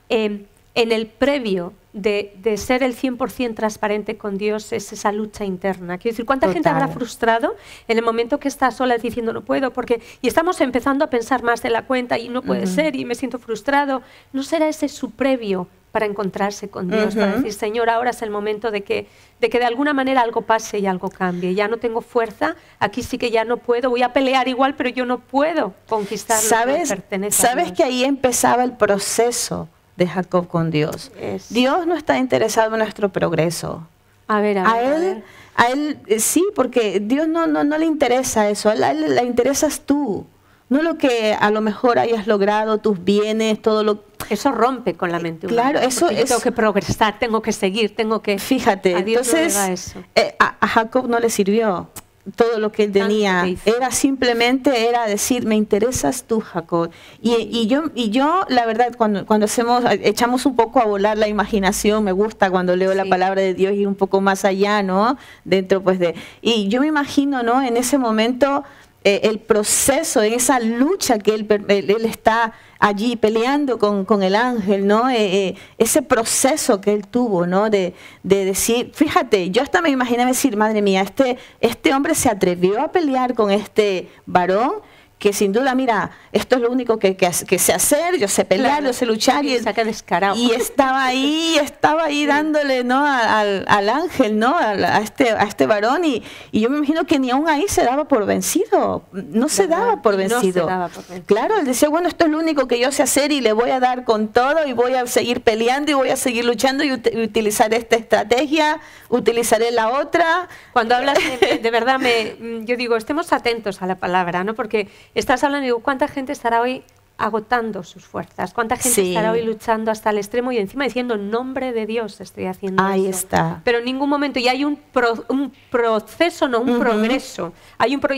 [SPEAKER 1] en el previo de ser el 100% transparente con Dios es esa lucha interna? Quiero decir, ¿cuánta gente habrá frustrado en el momento que está sola diciendo no puedo? Y estamos empezando a pensar más de la cuenta y no puede ser y me siento frustrado. ¿No será ese su previo para encontrarse con Dios, para decir, Señor, ahora es el momento de que de alguna manera algo pase y algo cambie? Ya no tengo fuerza, aquí sí que ya no puedo, voy a pelear igual, pero yo no puedo conquistar lo que me pertenece a Dios.
[SPEAKER 2] ¿Sabes que ahí empezaba el proceso de Jacob con Dios? Dios no está interesado en nuestro progreso. A él sí, porque Dios no le interesa eso, a él le interesas tú. No lo que a lo mejor hayas logrado, tus bienes, todo lo...
[SPEAKER 1] Eso rompe con la mente humana.
[SPEAKER 2] Claro, eso es...
[SPEAKER 1] Tengo que progresar, tengo que seguir, tengo que...
[SPEAKER 2] Fíjate, entonces a Jacob no le sirvió todo lo que él tenía. Era decir, me interesas tú, Jacob. Y yo la verdad, cuando echamos un poco a volar la imaginación, me gusta cuando leo la palabra de Dios y un poco más allá, ¿no? Dentro, pues, y yo me imagino, ¿no? En ese momento... el proceso, en esa lucha que él está allí peleando con el ángel, ¿no? Ese proceso que él tuvo, ¿no? De decir, fíjate, yo hasta me imaginé decir, madre mía, este hombre se atrevió a pelear con este varón, que sin duda, mira, esto es lo único que sé hacer, yo sé pelear, yo sé luchar, y estaba ahí dándole, ¿no? al ángel, ¿no? a este varón, y yo me imagino que ni aún ahí se daba por vencido, no se daba por vencido. Claro, él decía, bueno, esto es lo único que yo sé hacer y le voy a dar con todo y voy a seguir peleando y voy a seguir luchando y utilizar esta estrategia, utilizaré la otra.
[SPEAKER 1] Cuando hablas de verdad, yo digo, estemos atentos a la palabra, ¿no? Porque estás hablando y digo, ¿cuánta gente estará hoy agotando sus fuerzas? ¿Cuánta gente estará hoy luchando hasta el extremo y encima diciendo, en nombre de Dios estoy haciendo eso?
[SPEAKER 2] Ahí está.
[SPEAKER 1] Pero en ningún momento, y hay un proceso, no un progreso.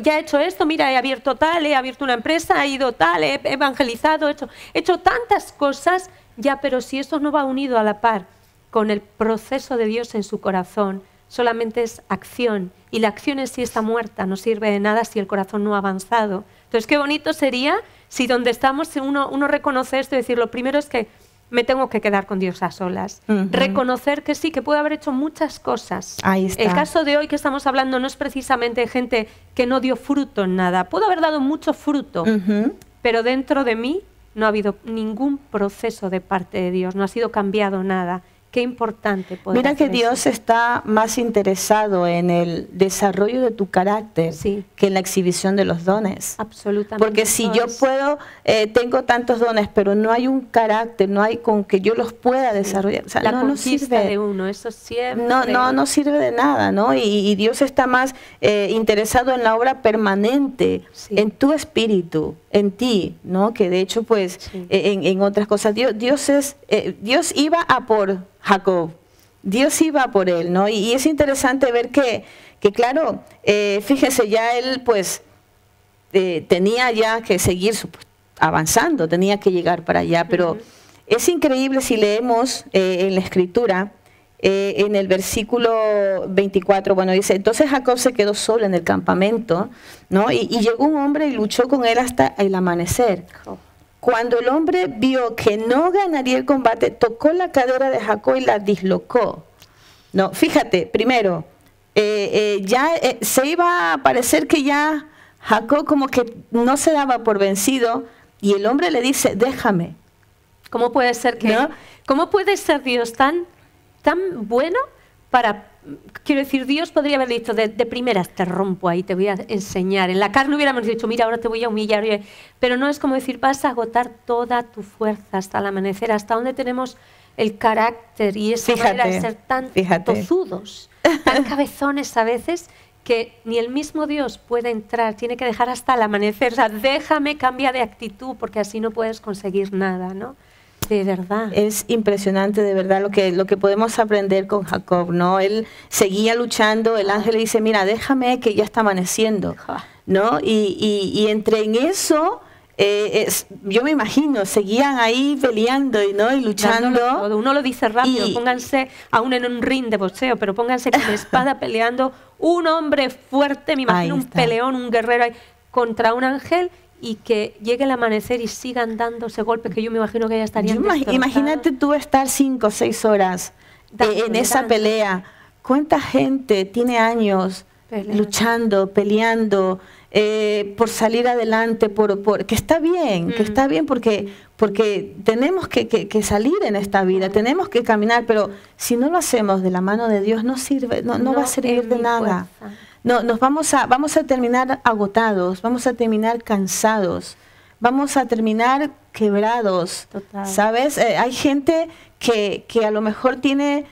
[SPEAKER 1] Ya he hecho esto, mira, he abierto una empresa, he ido tal, he evangelizado, he hecho tantas cosas, ya, pero si eso no va unido a la par con el proceso de Dios en su corazón, solamente es acción, y la acción en sí está muerta, no sirve de nada si el corazón no ha avanzado. Entonces, qué bonito sería si donde estamos uno reconoce esto y decir, lo primero es que me tengo que quedar con Dios a solas. Reconocer que sí, que puedo haber hecho muchas cosas.
[SPEAKER 2] Ahí está.
[SPEAKER 1] El caso de hoy que estamos hablando no es precisamente de gente que no dio fruto en nada. Puedo haber dado mucho fruto, pero dentro de mí no ha habido ningún proceso de parte de Dios, no ha sido cambiado nada. Qué importante poder
[SPEAKER 2] Mira que
[SPEAKER 1] hacer
[SPEAKER 2] Dios
[SPEAKER 1] eso.
[SPEAKER 2] está más interesado en el desarrollo de tu carácter que en la exhibición de los dones.
[SPEAKER 1] Absolutamente.
[SPEAKER 2] Porque si yo puedo, tengo tantos dones, pero no hay un carácter, no hay con que yo los pueda desarrollar. O sea,
[SPEAKER 1] la
[SPEAKER 2] no
[SPEAKER 1] conquista
[SPEAKER 2] sirve
[SPEAKER 1] de uno, eso siempre.
[SPEAKER 2] No sirve de nada, ¿no? Y Dios está más interesado en la obra permanente, en tu espíritu, en ti, ¿no? Que de hecho, pues, en otras cosas, Dios iba a por Jacob, Dios iba por él, ¿no? Y es interesante ver que claro, fíjese, ya él, pues, tenía ya que seguir avanzando, tenía que llegar para allá, pero es increíble si leemos en la Escritura, en el versículo 24, bueno, dice, entonces Jacob se quedó solo en el campamento, ¿no? Y llegó un hombre y luchó con él hasta el amanecer. Cuando el hombre vio que no ganaría el combate, tocó la cadera de Jacob y la dislocó. No, fíjate, primero, se iba a parecer que ya Jacob como que no se daba por vencido, y el hombre le dice, déjame.
[SPEAKER 1] ¿Cómo puede ser que, ¿no? ¿Cómo puede ser Dios tan bueno para, quiero decir, Dios podría haber dicho de primeras, te rompo ahí, te voy a enseñar. En la carne hubiéramos dicho, mira, ahora te voy a humillar. Pero no, es como decir, vas a agotar toda tu fuerza hasta el amanecer, hasta donde tenemos el carácter y esa manera de ser tan tozudos, tan cabezones a veces, que ni el mismo Dios puede entrar, tiene que dejar hasta el amanecer. O sea, déjame, cambia de actitud, porque así no puedes conseguir nada, ¿no? De verdad.
[SPEAKER 2] Es impresionante, de verdad, lo que podemos aprender con Jacob, ¿no? Él seguía luchando, el ángel le dice, mira, déjame que ya está amaneciendo, ¿no? Y entre en eso, yo me imagino, seguían ahí peleando, ¿no? Y luchando.
[SPEAKER 1] Uno lo dice rápido, pónganse aún en un ring de boxeo, pero pónganse con espada peleando, un hombre fuerte, me imagino un peleón, un guerrero ahí, contra un ángel, y que llegue el amanecer y sigan dándose golpes, que yo me imagino que ya estarían destrozados.
[SPEAKER 2] Imagínate tú estar 5 o 6 horas en esa pelea. ¿Cuánta gente tiene años luchando, peleando, por salir adelante, que está bien, porque tenemos que salir en esta vida, tenemos que caminar, pero si no lo hacemos de la mano de Dios, no sirve, no va a servir de nada. No, vamos a terminar agotados, vamos a terminar cansados, vamos a terminar quebrados. Total. ¿Sabes? Hay gente que a lo mejor tiene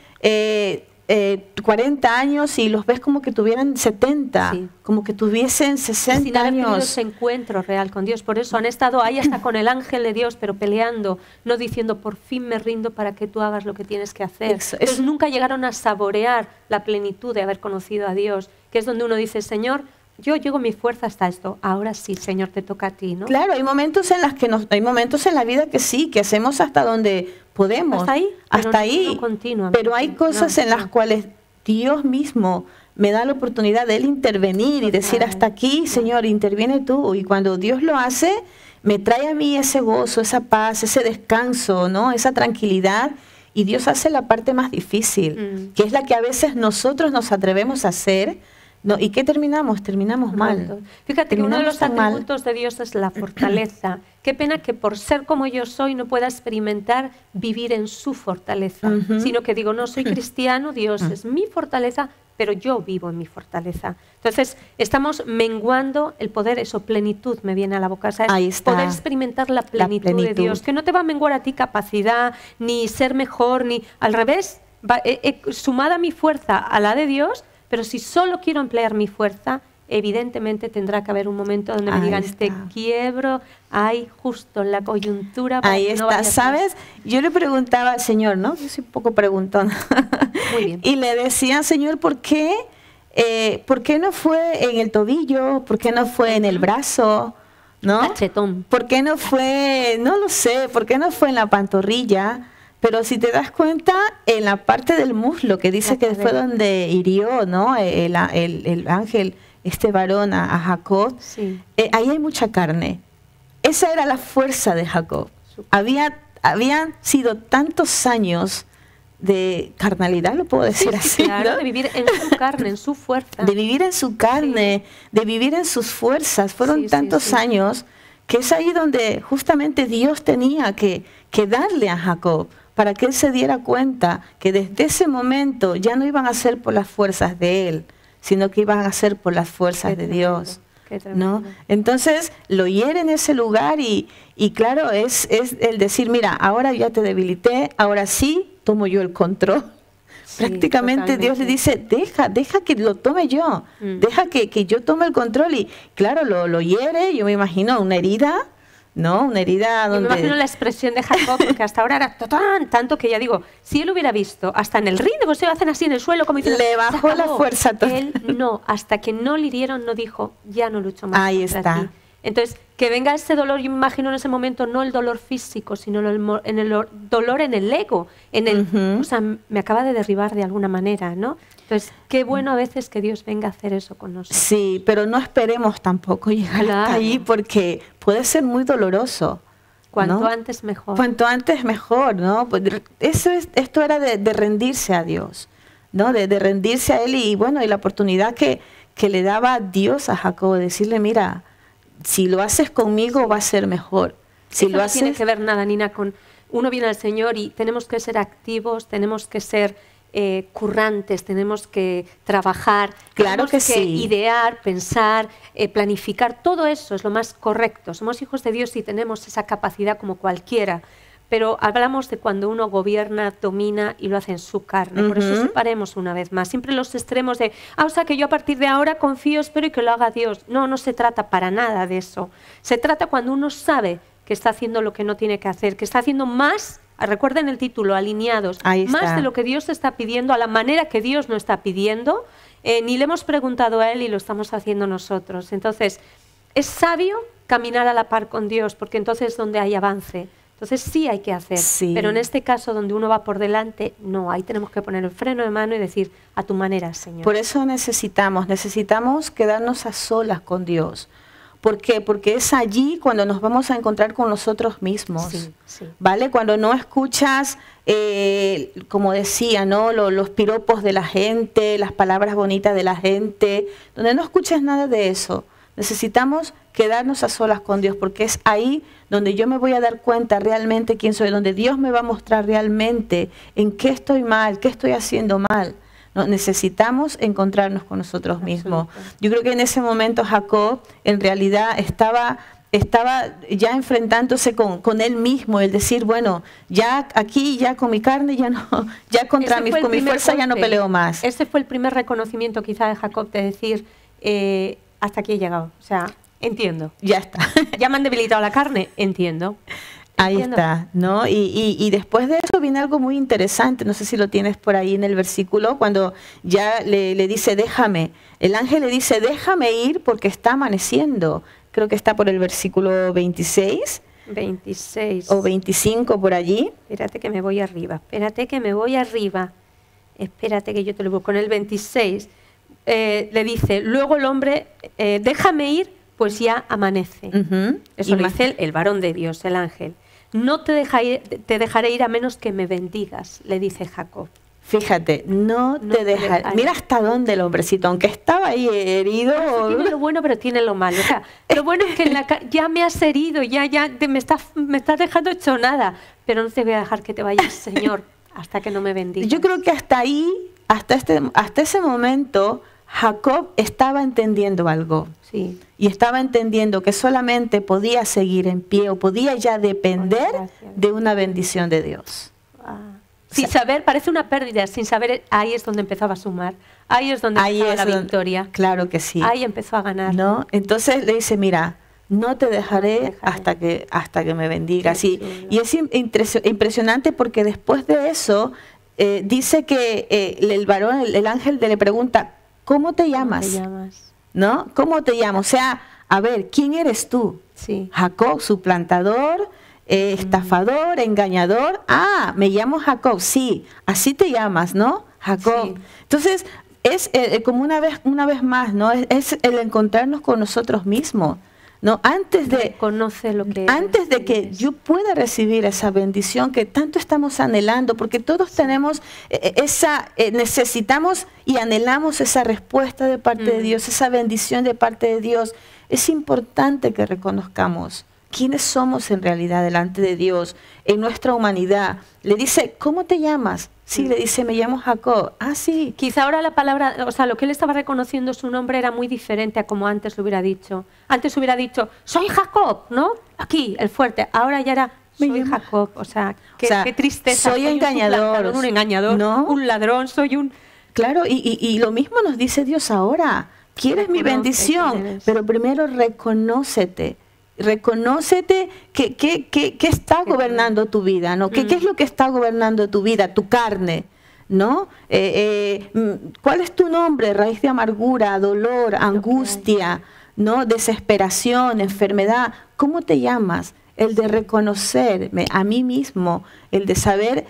[SPEAKER 2] 40 años y los ves como que tuvieran 70, como que tuviesen 60
[SPEAKER 1] sin haber
[SPEAKER 2] años.
[SPEAKER 1] Tenido ese encuentro real con Dios. Por eso han estado ahí hasta con el ángel de Dios, pero peleando, no diciendo, por fin me rindo para que tú hagas lo que tienes que hacer. Entonces nunca llegaron a saborear la plenitud de haber conocido a Dios, que es donde uno dice, Señor, yo llego mi fuerza hasta esto, ahora sí, Señor, te toca a ti, ¿no?
[SPEAKER 2] Claro, hay momentos en hay momentos en la vida que sí, que hacemos hasta donde podemos.
[SPEAKER 1] Hasta ahí,
[SPEAKER 2] pero hay cosas en las cuales Dios mismo me da la oportunidad de Él intervenir y decir, hasta aquí, Señor, interviene tú. Y cuando Dios lo hace, me trae a mí ese gozo, esa paz, ese descanso, ¿no? Esa tranquilidad. Y Dios hace la parte más difícil, que es la que a veces nosotros nos atrevemos a hacer, ¿no? ¿Y qué terminamos? Terminamos mal.
[SPEAKER 1] Fíjate que uno de los atributos de Dios es la fortaleza. Qué pena que por ser como yo soy no pueda experimentar vivir en su fortaleza, sino que digo, no soy cristiano, Dios es mi fortaleza, pero yo vivo en mi fortaleza. Entonces, estamos menguando el poder, eso, plenitud me viene a la boca. ¿Sabes?
[SPEAKER 2] Ahí está.
[SPEAKER 1] Poder experimentar la plenitud de Dios, que no te va a menguar a ti capacidad, ni ser mejor, ni al revés, sumada mi fuerza a la de Dios, pero si solo quiero emplear mi fuerza, evidentemente tendrá que haber un momento donde me digan, te quiebro, ahí justo en la coyuntura.
[SPEAKER 2] Ahí está, ¿sabes? Yo le preguntaba al Señor, ¿no? Yo soy un poco preguntona.
[SPEAKER 1] Muy bien.
[SPEAKER 2] Y le decía, Señor, ¿por qué no fue en el tobillo? ¿Por qué no fue en el brazo? ¿No?
[SPEAKER 1] Cachetón.
[SPEAKER 2] ¿Por qué no fue, no lo sé, por qué no fue en la pantorrilla? Pero si te das cuenta, en la parte del muslo, que dice que fue donde hirió, ¿no? El ángel, este varón a Jacob,
[SPEAKER 1] sí.
[SPEAKER 2] Ahí hay mucha carne. Esa era la fuerza de Jacob. Habían sido tantos años de carnalidad, lo puedo decir así,
[SPEAKER 1] claro,
[SPEAKER 2] ¿no?
[SPEAKER 1] de vivir en su carne, en su fuerza.
[SPEAKER 2] De vivir en su carne, de vivir en sus fuerzas. Fueron tantos años que es ahí donde justamente Dios tenía que darle a Jacob para que él se diera cuenta que desde ese momento ya no iban a ser por las fuerzas de él, sino que iban a ser por las fuerzas de Dios, ¿no? Entonces lo hiere en ese lugar y claro, es el decir, mira, ahora ya te debilité, ahora sí tomo yo el control. Sí, prácticamente totalmente. Dios le dice, deja que lo tome yo, deja que yo tome el control. Y claro, lo hiere, yo me imagino una herida, ¿no? Una herida donde...
[SPEAKER 1] Yo me imagino la expresión de Jacob, porque hasta ahora era tanto que ya digo, si él hubiera visto, hasta en el ring, pues se hacen así en el suelo, como diciendo,
[SPEAKER 2] le bajó la fuerza total.
[SPEAKER 1] Él no, hasta que no le hirieron, no dijo, ya no lucho más.
[SPEAKER 2] Ahí está.
[SPEAKER 1] Ti. Entonces, que venga ese dolor, yo me imagino en ese momento, no el dolor físico, sino el dolor en el ego, o sea, me acaba de derribar de alguna manera, ¿no? Entonces, qué bueno a veces que Dios venga a hacer eso con nosotros.
[SPEAKER 2] Sí, pero no esperemos tampoco llegar hasta ahí porque puede ser muy doloroso.
[SPEAKER 1] Cuanto
[SPEAKER 2] ¿no?
[SPEAKER 1] antes mejor.
[SPEAKER 2] Cuanto antes mejor, ¿no? Pues esto era de rendirse a Dios, ¿no? De rendirse a Él y bueno, y la oportunidad que le daba Dios a Jacob, de decirle, mira, si lo haces conmigo va a ser mejor. Si
[SPEAKER 1] eso
[SPEAKER 2] lo
[SPEAKER 1] no tiene que ver nada, Nina, con uno viene al Señor y tenemos que ser activos, tenemos que ser currantes, tenemos que trabajar,
[SPEAKER 2] claro
[SPEAKER 1] tenemos
[SPEAKER 2] que
[SPEAKER 1] idear, pensar, planificar, todo eso es lo más correcto. Somos hijos de Dios y tenemos esa capacidad como cualquiera, pero hablamos de cuando uno gobierna, domina y lo hace en su carne. Por eso separemos una vez más. Siempre los extremos de, o sea, que yo a partir de ahora confío, espero y que lo haga Dios. No, no se trata para nada de eso. Se trata cuando uno sabe que está haciendo lo que no tiene que hacer, que está haciendo más, recuerden el título, alineados, más de lo que Dios está pidiendo, a la manera que Dios no está pidiendo, ni le hemos preguntado a Él y lo estamos haciendo nosotros. Entonces, es sabio caminar a la par con Dios, porque entonces es donde hay avance. Entonces sí hay que hacer, pero en este caso donde uno va por delante, no, ahí tenemos que poner el freno de mano y decir, a tu manera, Señor.
[SPEAKER 2] Por eso necesitamos quedarnos a solas con Dios. ¿Por qué? Porque es allí cuando nos vamos a encontrar con nosotros mismos, ¿vale? Cuando no escuchas, como decía, ¿no? Los piropos de la gente, las palabras bonitas de la gente, donde no escuchas nada de eso. Necesitamos quedarnos a solas con Dios, porque es ahí donde yo me voy a dar cuenta realmente quién soy, donde Dios me va a mostrar realmente en qué estoy mal, qué estoy haciendo mal. No, necesitamos encontrarnos con nosotros mismos. Yo creo que en ese momento Jacob en realidad estaba ya enfrentándose con él mismo, el decir, bueno, ya aquí, ya con mi carne, ya no, ya con mi fuerza ya no peleo más.
[SPEAKER 1] Ese fue el primer reconocimiento quizá de Jacob, de decir, hasta aquí he llegado, o sea, entiendo.
[SPEAKER 2] Ya está.
[SPEAKER 1] Ya me han debilitado la carne, entiendo.
[SPEAKER 2] Ahí está, ¿no? Y después de eso viene algo muy interesante, no sé si lo tienes por ahí en el versículo, cuando ya le dice, déjame. El ángel le dice, déjame ir porque está amaneciendo. Creo que está por el versículo 26.
[SPEAKER 1] 26.
[SPEAKER 2] O 25 por allí.
[SPEAKER 1] Espérate que me voy arriba, espérate que yo te lo busco en el 26. le dice, luego el hombre, déjame ir, pues ya amanece. Eso lo dice el varón de Dios, el ángel. No te dejaré ir a menos que me bendigas, le dice Jacob.
[SPEAKER 2] Fíjate, no te dejaré. Mira hasta dónde el hombrecito, aunque estaba ahí herido.
[SPEAKER 1] Tiene lo bueno, pero tiene lo malo. O sea, lo bueno es que ya me has herido, me estás dejando hecho nada, pero no te voy a dejar que te vayas, Señor, hasta que no me bendigas.
[SPEAKER 2] Yo creo que hasta ahí, hasta ese momento, Jacob estaba entendiendo algo.
[SPEAKER 1] Sí.
[SPEAKER 2] Y estaba entendiendo que solamente podía seguir en pie o podía ya depender de una bendición de Dios.
[SPEAKER 1] Sin saber, parece una pérdida, sin saber, ahí es donde empezaba a sumar, ahí es donde empezaba la victoria.
[SPEAKER 2] Claro que sí.
[SPEAKER 1] Ahí empezó a ganar.
[SPEAKER 2] ¿No? Entonces le dice, mira, no te dejaré hasta que me bendigas. Y es impresionante porque después de eso, dice que el varón, el ángel le pregunta, ¿cómo te llamas?
[SPEAKER 1] ¿Cómo te llamas?
[SPEAKER 2] ¿No? ¿Cómo te llamo? O sea, a ver, ¿quién eres tú?
[SPEAKER 1] Sí.
[SPEAKER 2] Jacob, suplantador, estafador, engañador. Ah, me llamo Jacob. Sí, así te llamas, ¿no? Jacob. Sí. Entonces, es como una vez más, ¿no? Es el encontrarnos con nosotros mismos, ¿no? Antes de que yo pueda recibir esa bendición que tanto estamos anhelando, porque todos tenemos necesitamos y anhelamos esa respuesta de parte de Dios, esa bendición de parte de Dios. Es importante que reconozcamos quiénes somos en realidad delante de Dios, en nuestra humanidad. Le dice, ¿cómo te llamas? Sí, le dice, me llamo Jacob. Ah, sí.
[SPEAKER 1] Quizá ahora la palabra, o sea, lo que él estaba reconociendo su nombre era muy diferente a como antes lo hubiera dicho. Antes hubiera dicho, soy Jacob, ¿no? Aquí, el fuerte. Ahora ya era, soy Jacob. O sea, qué tristeza.
[SPEAKER 2] Soy engañador.
[SPEAKER 1] Un engañador, ¿no? Un ladrón, soy un...
[SPEAKER 2] Claro, y lo mismo nos dice Dios ahora. Quieres mi bendición, pero primero reconócete. Reconócete que está gobernando tu vida, ¿no? ¿Qué es lo que está gobernando tu vida? Tu carne, ¿no? ¿Cuál es tu nombre? Raíz de amargura, dolor, angustia, ¿no? Desesperación, enfermedad. ¿Cómo te llamas? El de reconocerme a mí mismo, el de saber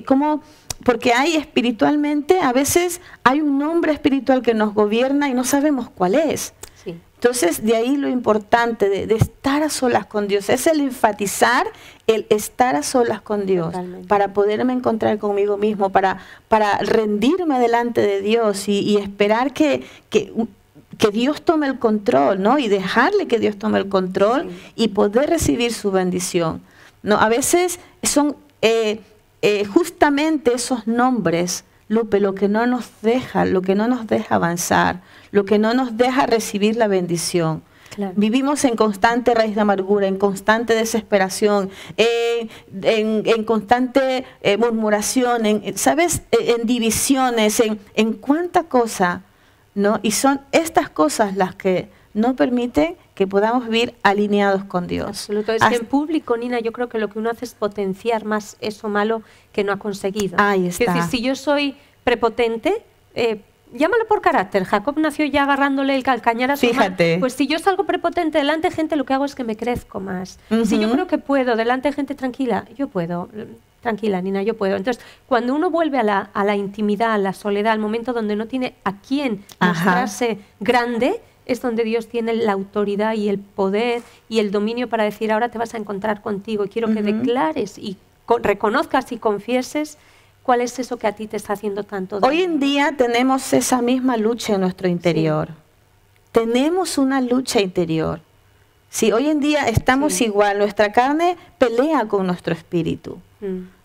[SPEAKER 2] cómo... Porque hay espiritualmente, a veces hay un nombre espiritual que nos gobierna y no sabemos cuál es.
[SPEAKER 1] Sí.
[SPEAKER 2] Entonces, de ahí lo importante de estar a solas con Dios, es el enfatizar el estar a solas con Dios. Totalmente. Para poderme encontrar conmigo mismo, para rendirme delante de Dios y esperar que Dios tome el control, ¿no? Y dejarle que Dios tome el control, sí, y poder recibir su bendición, ¿no? A veces son justamente esos nombres, Lupe, lo que no nos deja avanzar, lo que no nos deja recibir la bendición.
[SPEAKER 1] Claro.
[SPEAKER 2] Vivimos en constante raíz de amargura, en constante desesperación, en constante murmuración, ¿sabes? En divisiones, en cuánta cosa, ¿no? Y son estas cosas las que no permiten que podamos vivir alineados con Dios.
[SPEAKER 1] Absoluto. Es que en público, Nina, yo creo que lo que uno hace es potenciar más eso malo que no ha conseguido.
[SPEAKER 2] Ahí está.
[SPEAKER 1] Es decir, si yo soy prepotente, llámalo por carácter. Jacob nació ya agarrándole el calcañar a su madre. Pues si yo salgo prepotente delante de gente, lo que hago es que me crezco más. Si yo creo que puedo, delante de gente tranquila, yo puedo. Tranquila, Nina, yo puedo. Entonces, cuando uno vuelve a la intimidad, a la soledad, al momento donde no tiene a quién mostrarse grande, es donde Dios tiene la autoridad y el poder y el dominio para decir, ahora te vas a encontrar contigo. Y quiero que declares y reconozcas y confieses cuál es eso que a ti te está haciendo tanto daño.
[SPEAKER 2] Hoy en día tenemos esa misma lucha en nuestro interior. Sí. Tenemos una lucha interior. Sí, hoy en día estamos igual. Nuestra carne pelea con nuestro espíritu.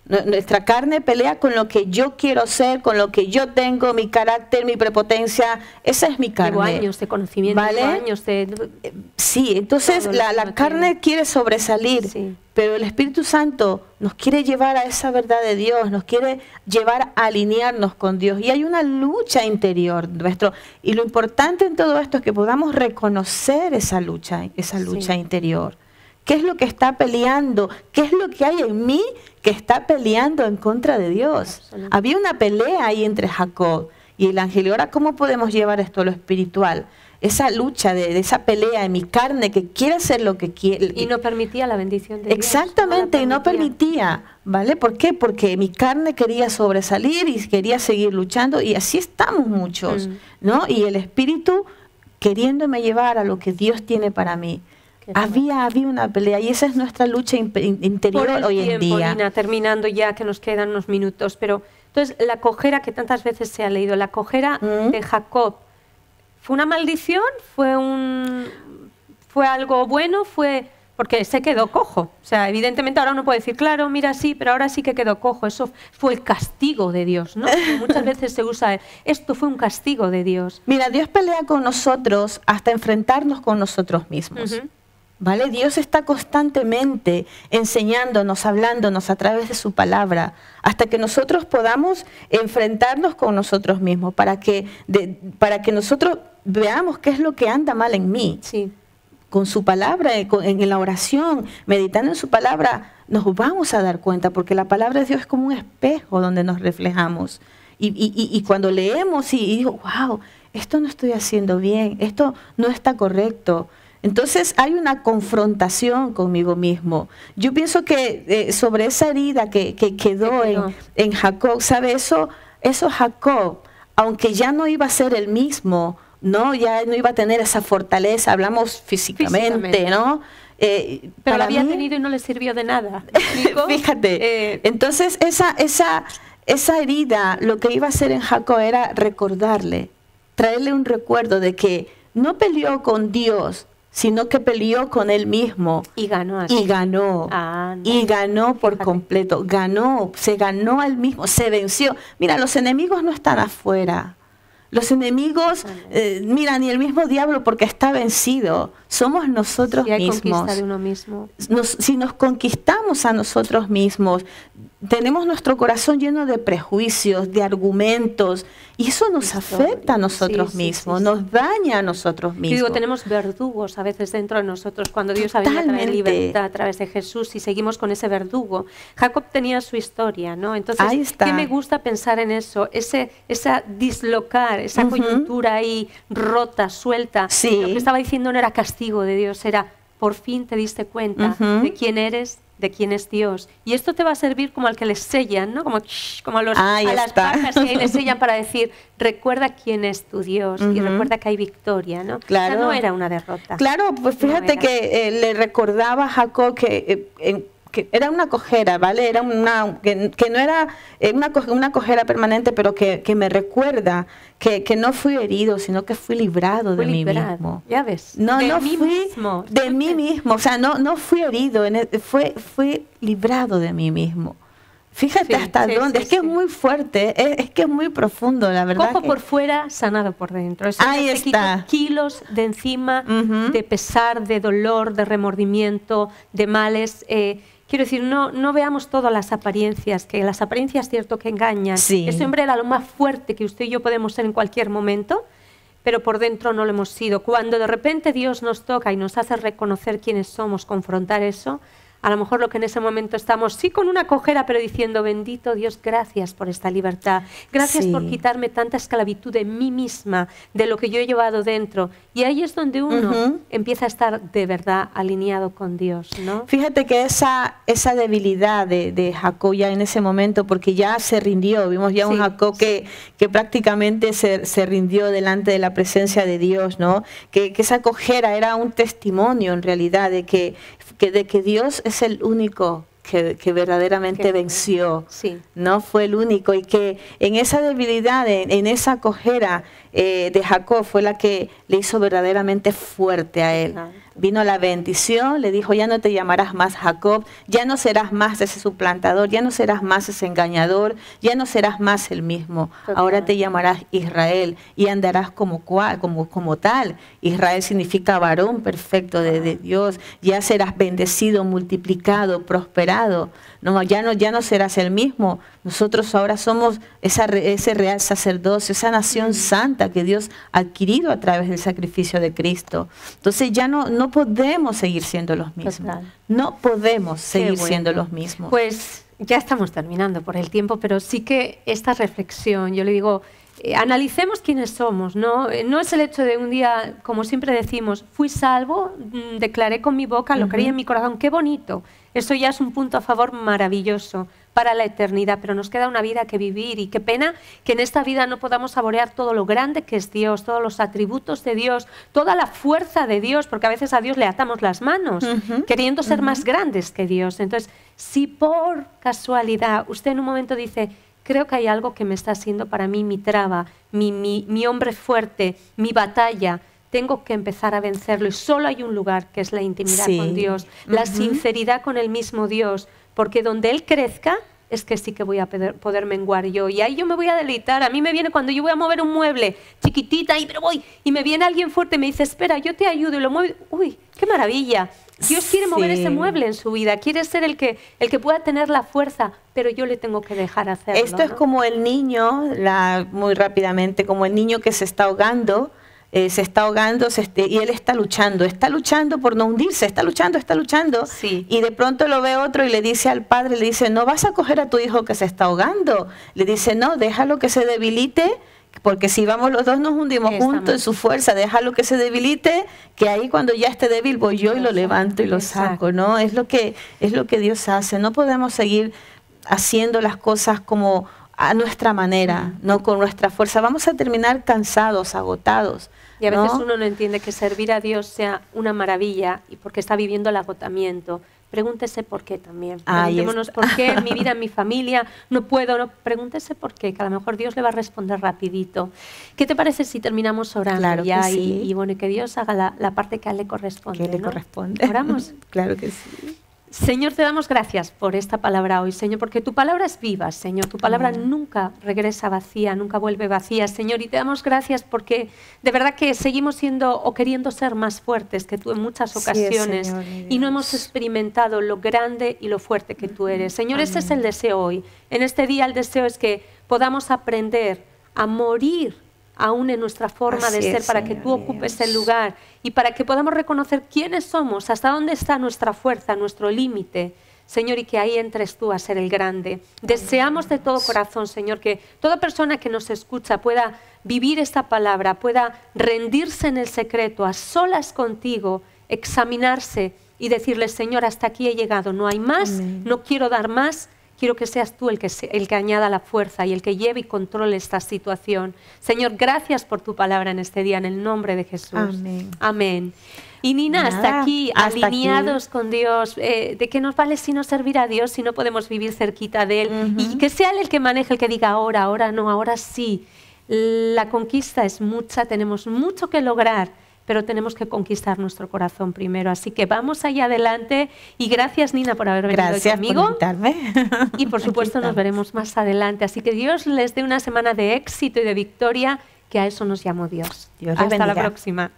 [SPEAKER 2] Nuestra carne pelea con lo que yo quiero ser, con lo que yo tengo, mi carácter, mi prepotencia. Esa es mi carne.
[SPEAKER 1] Llevo años de conocimiento,
[SPEAKER 2] ¿vale?
[SPEAKER 1] Llevo años de...
[SPEAKER 2] Sí, entonces la carne quiere sobresalir, sí, pero el Espíritu Santo nos quiere llevar a esa verdad de Dios, nos quiere llevar a alinearnos con Dios. Y hay una lucha interior nuestro. Y lo importante en todo esto es que podamos reconocer esa lucha interior. ¿Qué es lo que está peleando? ¿Qué es lo que hay en mí que está peleando en contra de Dios? Había una pelea ahí entre Jacob y el ángel. Y ahora, ¿cómo podemos llevar esto a lo espiritual? esa lucha, de esa pelea en mi carne que quiere hacer lo que quiere.
[SPEAKER 1] Y no permitía la bendición de Dios.
[SPEAKER 2] Exactamente, y no permitía, ¿vale? ¿Por qué? Porque mi carne quería sobresalir y quería seguir luchando, y así estamos muchos, ¿no? Y el Espíritu queriéndome llevar a lo que Dios tiene para mí. Había una pelea, y esa es nuestra lucha interior hoy en día.
[SPEAKER 1] Nina, terminando ya, que nos quedan unos minutos, pero entonces la cojera que tantas veces se ha leído, la cojera de Jacob, ¿fue una maldición? ¿Fue algo bueno? Porque se quedó cojo. O sea, evidentemente ahora uno puede decir, claro, mira, sí, pero ahora sí que quedó cojo. Eso fue el castigo de Dios, ¿no? Muchas veces se usa, esto fue un castigo de Dios.
[SPEAKER 2] Mira, Dios pelea con nosotros hasta enfrentarnos con nosotros mismos. ¿Vale? Dios está constantemente enseñándonos, hablándonos a través de su palabra, hasta que nosotros podamos enfrentarnos con nosotros mismos, para que nosotros veamos qué es lo que anda mal en mí.
[SPEAKER 1] Sí.
[SPEAKER 2] Con su palabra, en la oración, meditando en su palabra, nos vamos a dar cuenta, porque la palabra de Dios es como un espejo donde nos reflejamos. Y cuando leemos y digo, wow, esto no estoy haciendo bien, esto no está correcto. Entonces hay una confrontación conmigo mismo. Yo pienso que sobre esa herida que quedó en Jacob, ¿sabe? Eso Jacob, aunque ya no iba a ser el mismo, ¿no? Ya no iba a tener esa fortaleza, hablamos físicamente, ¿no?
[SPEAKER 1] Pero lo había tenido y no le sirvió de nada.
[SPEAKER 2] Fíjate, entonces esa herida, lo que iba a hacer en Jacob era recordarle, traerle un recuerdo de que no peleó con Dios, sino que peleó con él mismo.
[SPEAKER 1] Y ganó.
[SPEAKER 2] Y ganó. Y ganó por completo. Se ganó a él mismo, se venció. Mira, los enemigos no están afuera. Los enemigos, mira, ni el mismo diablo, porque está vencido. Somos nosotros mismos.
[SPEAKER 1] Conquista de uno mismo.
[SPEAKER 2] Si nos conquistamos a nosotros mismos, tenemos nuestro corazón lleno de prejuicios, de argumentos, y eso nos afecta a nosotros mismos, nos daña a nosos mismos.
[SPEAKER 1] Digo, tenemos verdugos a veces dentro de nosotros, cuando Dios ha venido a traer libertad a través de Jesús, y seguimos con ese verdugo. Jacob tenía su historia, ¿no? Entonces, ¿qué me gusta pensar en eso? Esa dislocar, esa coyuntura ahí rota, suelta.
[SPEAKER 2] Sí.
[SPEAKER 1] Lo que estaba diciendo no era castigo de Dios, era por fin te diste cuenta de quién eres, de quién es Dios. Y esto te va a servir como al que les sellan, ¿no? Como a las pajas, y ahí les sellan para decir, recuerda quién es tu Dios y recuerda que hay victoria, ¿no?
[SPEAKER 2] Claro.
[SPEAKER 1] O sea, no era una derrota.
[SPEAKER 2] Claro, pues fíjate que le recordaba a Jacob que era una cojera, ¿vale? Era que no era una cojera permanente, pero que me recuerda que no fui herido, sino que fui librado de mí mismo.
[SPEAKER 1] Ya ves.
[SPEAKER 2] No fui de mí mismo, o sea, no fui herido, fui librado de mí mismo. Fíjate hasta dónde, es que es muy fuerte, es que es muy profundo, la verdad.
[SPEAKER 1] Cojo por fuera, sanado por dentro. Eso
[SPEAKER 2] ahí está.
[SPEAKER 1] Kilos de encima, de pesar, de dolor, de remordimiento, de males. Quiero decir, no veamos todas las apariencias, que las apariencias cierto que engañan.
[SPEAKER 2] Sí.
[SPEAKER 1] Ese hombre era lo más fuerte que usted y yo podemos ser en cualquier momento, pero por dentro no lo hemos sido. Cuando de repente Dios nos toca y nos hace reconocer quiénes somos, confrontar eso, a lo mejor lo que en ese momento estamos, sí con una cojera, pero diciendo, bendito Dios, gracias por esta libertad, gracias por quitarme tanta esclavitud de mí misma, de lo que yo he llevado dentro. Y ahí es donde uno empieza a estar de verdad alineado con Dios, ¿no?
[SPEAKER 2] Fíjate que esa debilidad de Jacob ya en ese momento, porque ya se rindió, vimos ya un Jacob que prácticamente se rindió delante de la presencia de Dios, ¿no? Que esa cojera era un testimonio en realidad de que Dios es el único que verdaderamente venció, no fue el único, y que en esa debilidad, en esa cojera de Jacob fue la que le hizo verdaderamente fuerte a él. Vino la bendición, le dijo, ya no te llamarás más Jacob, ya no serás más ese suplantador, ya no serás más ese engañador, ya no serás más el mismo. Ahora te llamarás Israel y andarás como tal. Israel significa varón perfecto de Dios. Ya serás bendecido, multiplicado, prosperado. No, ya no serás el mismo. Nosotros ahora somos ese real sacerdocio, esa nación santa que Dios ha adquirido a través del sacrificio de Cristo. Entonces ya no podemos seguir siendo los mismos. No podemos seguir siendo los mismos.
[SPEAKER 1] Pues ya estamos terminando por el tiempo, pero sí que esta reflexión, yo le digo, analicemos quiénes somos, ¿no? No es el hecho de un día, como siempre decimos, fui salvo, declaré con mi boca, lo creí en mi corazón, qué bonito. Eso ya es un punto a favor maravilloso para la eternidad, pero nos queda una vida que vivir y qué pena que en esta vida no podamos saborear todo lo grande que es Dios, todos los atributos de Dios, toda la fuerza de Dios, porque a veces a Dios le atamos las manos, queriendo ser más grandes que Dios. Entonces, si por casualidad usted en un momento dice, creo que hay algo que me está haciendo para mí mi traba, mi hombre fuerte, mi batalla, tengo que empezar a vencerlo y solo hay un lugar que es la intimidad con Dios, la sinceridad con el mismo Dios, porque donde Él crezca es que sí que voy a poder menguar yo y ahí yo me voy a deleitar. A mí me viene cuando yo voy a mover un mueble chiquitita y pero voy y me viene alguien fuerte y me dice, espera, yo te ayudo y lo muevo. Uy, qué maravilla. Dios quiere mover ese mueble en su vida, quiere ser el que pueda tener la fuerza, pero yo le tengo que dejar hacerlo.
[SPEAKER 2] Esto es como el niño, muy rápidamente, como el niño que se está ahogando, y él está luchando por no hundirse, está luchando.
[SPEAKER 1] Sí.
[SPEAKER 2] Y de pronto lo ve otro y le dice al padre, le dice, no vas a coger a tu hijo que se está ahogando. Le dice, no, déjalo que se debilite, porque si vamos los dos nos hundimos juntos en su fuerza, déjalo que se debilite, que ahí cuando ya esté débil voy yo y lo levanto y lo saco, ¿no? Es lo que Dios hace. No podemos seguir haciendo las cosas como a nuestra manera, no con nuestra fuerza. Vamos a terminar cansados, agotados.
[SPEAKER 1] Y a veces uno no entiende que servir a Dios sea una maravilla y porque está viviendo el agotamiento. Pregúntese por qué también. Preguntémonos por qué en mi vida, en mi familia, no puedo. No. Pregúntese por qué, que a lo mejor Dios le va a responder rapidito. ¿Qué te parece si terminamos orando?
[SPEAKER 2] Claro
[SPEAKER 1] ya
[SPEAKER 2] que sí.
[SPEAKER 1] Y bueno, que Dios haga la parte que a él le corresponde.
[SPEAKER 2] Que le corresponde.
[SPEAKER 1] ¿Oramos?
[SPEAKER 2] Claro que sí.
[SPEAKER 1] Señor, te damos gracias por esta palabra hoy, Señor, porque tu palabra es viva, Señor. Tu palabra nunca regresa vacía, nunca vuelve vacía, Señor. Y te damos gracias porque de verdad que seguimos siendo o queriendo ser más fuertes que tú en muchas ocasiones.
[SPEAKER 2] Señor,
[SPEAKER 1] y no hemos experimentado lo grande y lo fuerte que tú eres. Señor, ese es el deseo hoy. En este día el deseo es que podamos aprender a morir aún en nuestra forma de ser, para que tú ocupes el lugar y para que podamos reconocer quiénes somos, hasta dónde está nuestra fuerza, nuestro límite, Señor, y que ahí entres tú a ser el grande. Deseamos de todo corazón, Señor, que toda persona que nos escucha pueda vivir esta palabra, pueda rendirse en el secreto, a solas contigo, examinarse y decirle, Señor, hasta aquí he llegado, no hay más, no quiero dar más. Quiero que seas tú el que añada la fuerza y el que lleve y controle esta situación. Señor, gracias por tu palabra en este día, en el nombre de Jesús.
[SPEAKER 2] Amén.
[SPEAKER 1] Amén. Y Nina, hasta aquí, alineados con Dios, ¿de qué nos vale si no servir a Dios, si no podemos vivir cerquita de Él? Y que sea Él el que maneje, el que diga ahora no, ahora sí. La conquista es mucha, tenemos mucho que lograr, pero tenemos que conquistar nuestro corazón primero. Así que vamos allá adelante. Y gracias, Nina, por haber venido hoy conmigo.
[SPEAKER 2] Gracias por invitarme.
[SPEAKER 1] Y por supuesto nos veremos más adelante. Así que Dios les dé una semana de éxito y de victoria, que a eso nos llamó Dios.
[SPEAKER 2] Dios les
[SPEAKER 1] Hasta la
[SPEAKER 2] bendiga.
[SPEAKER 1] próxima.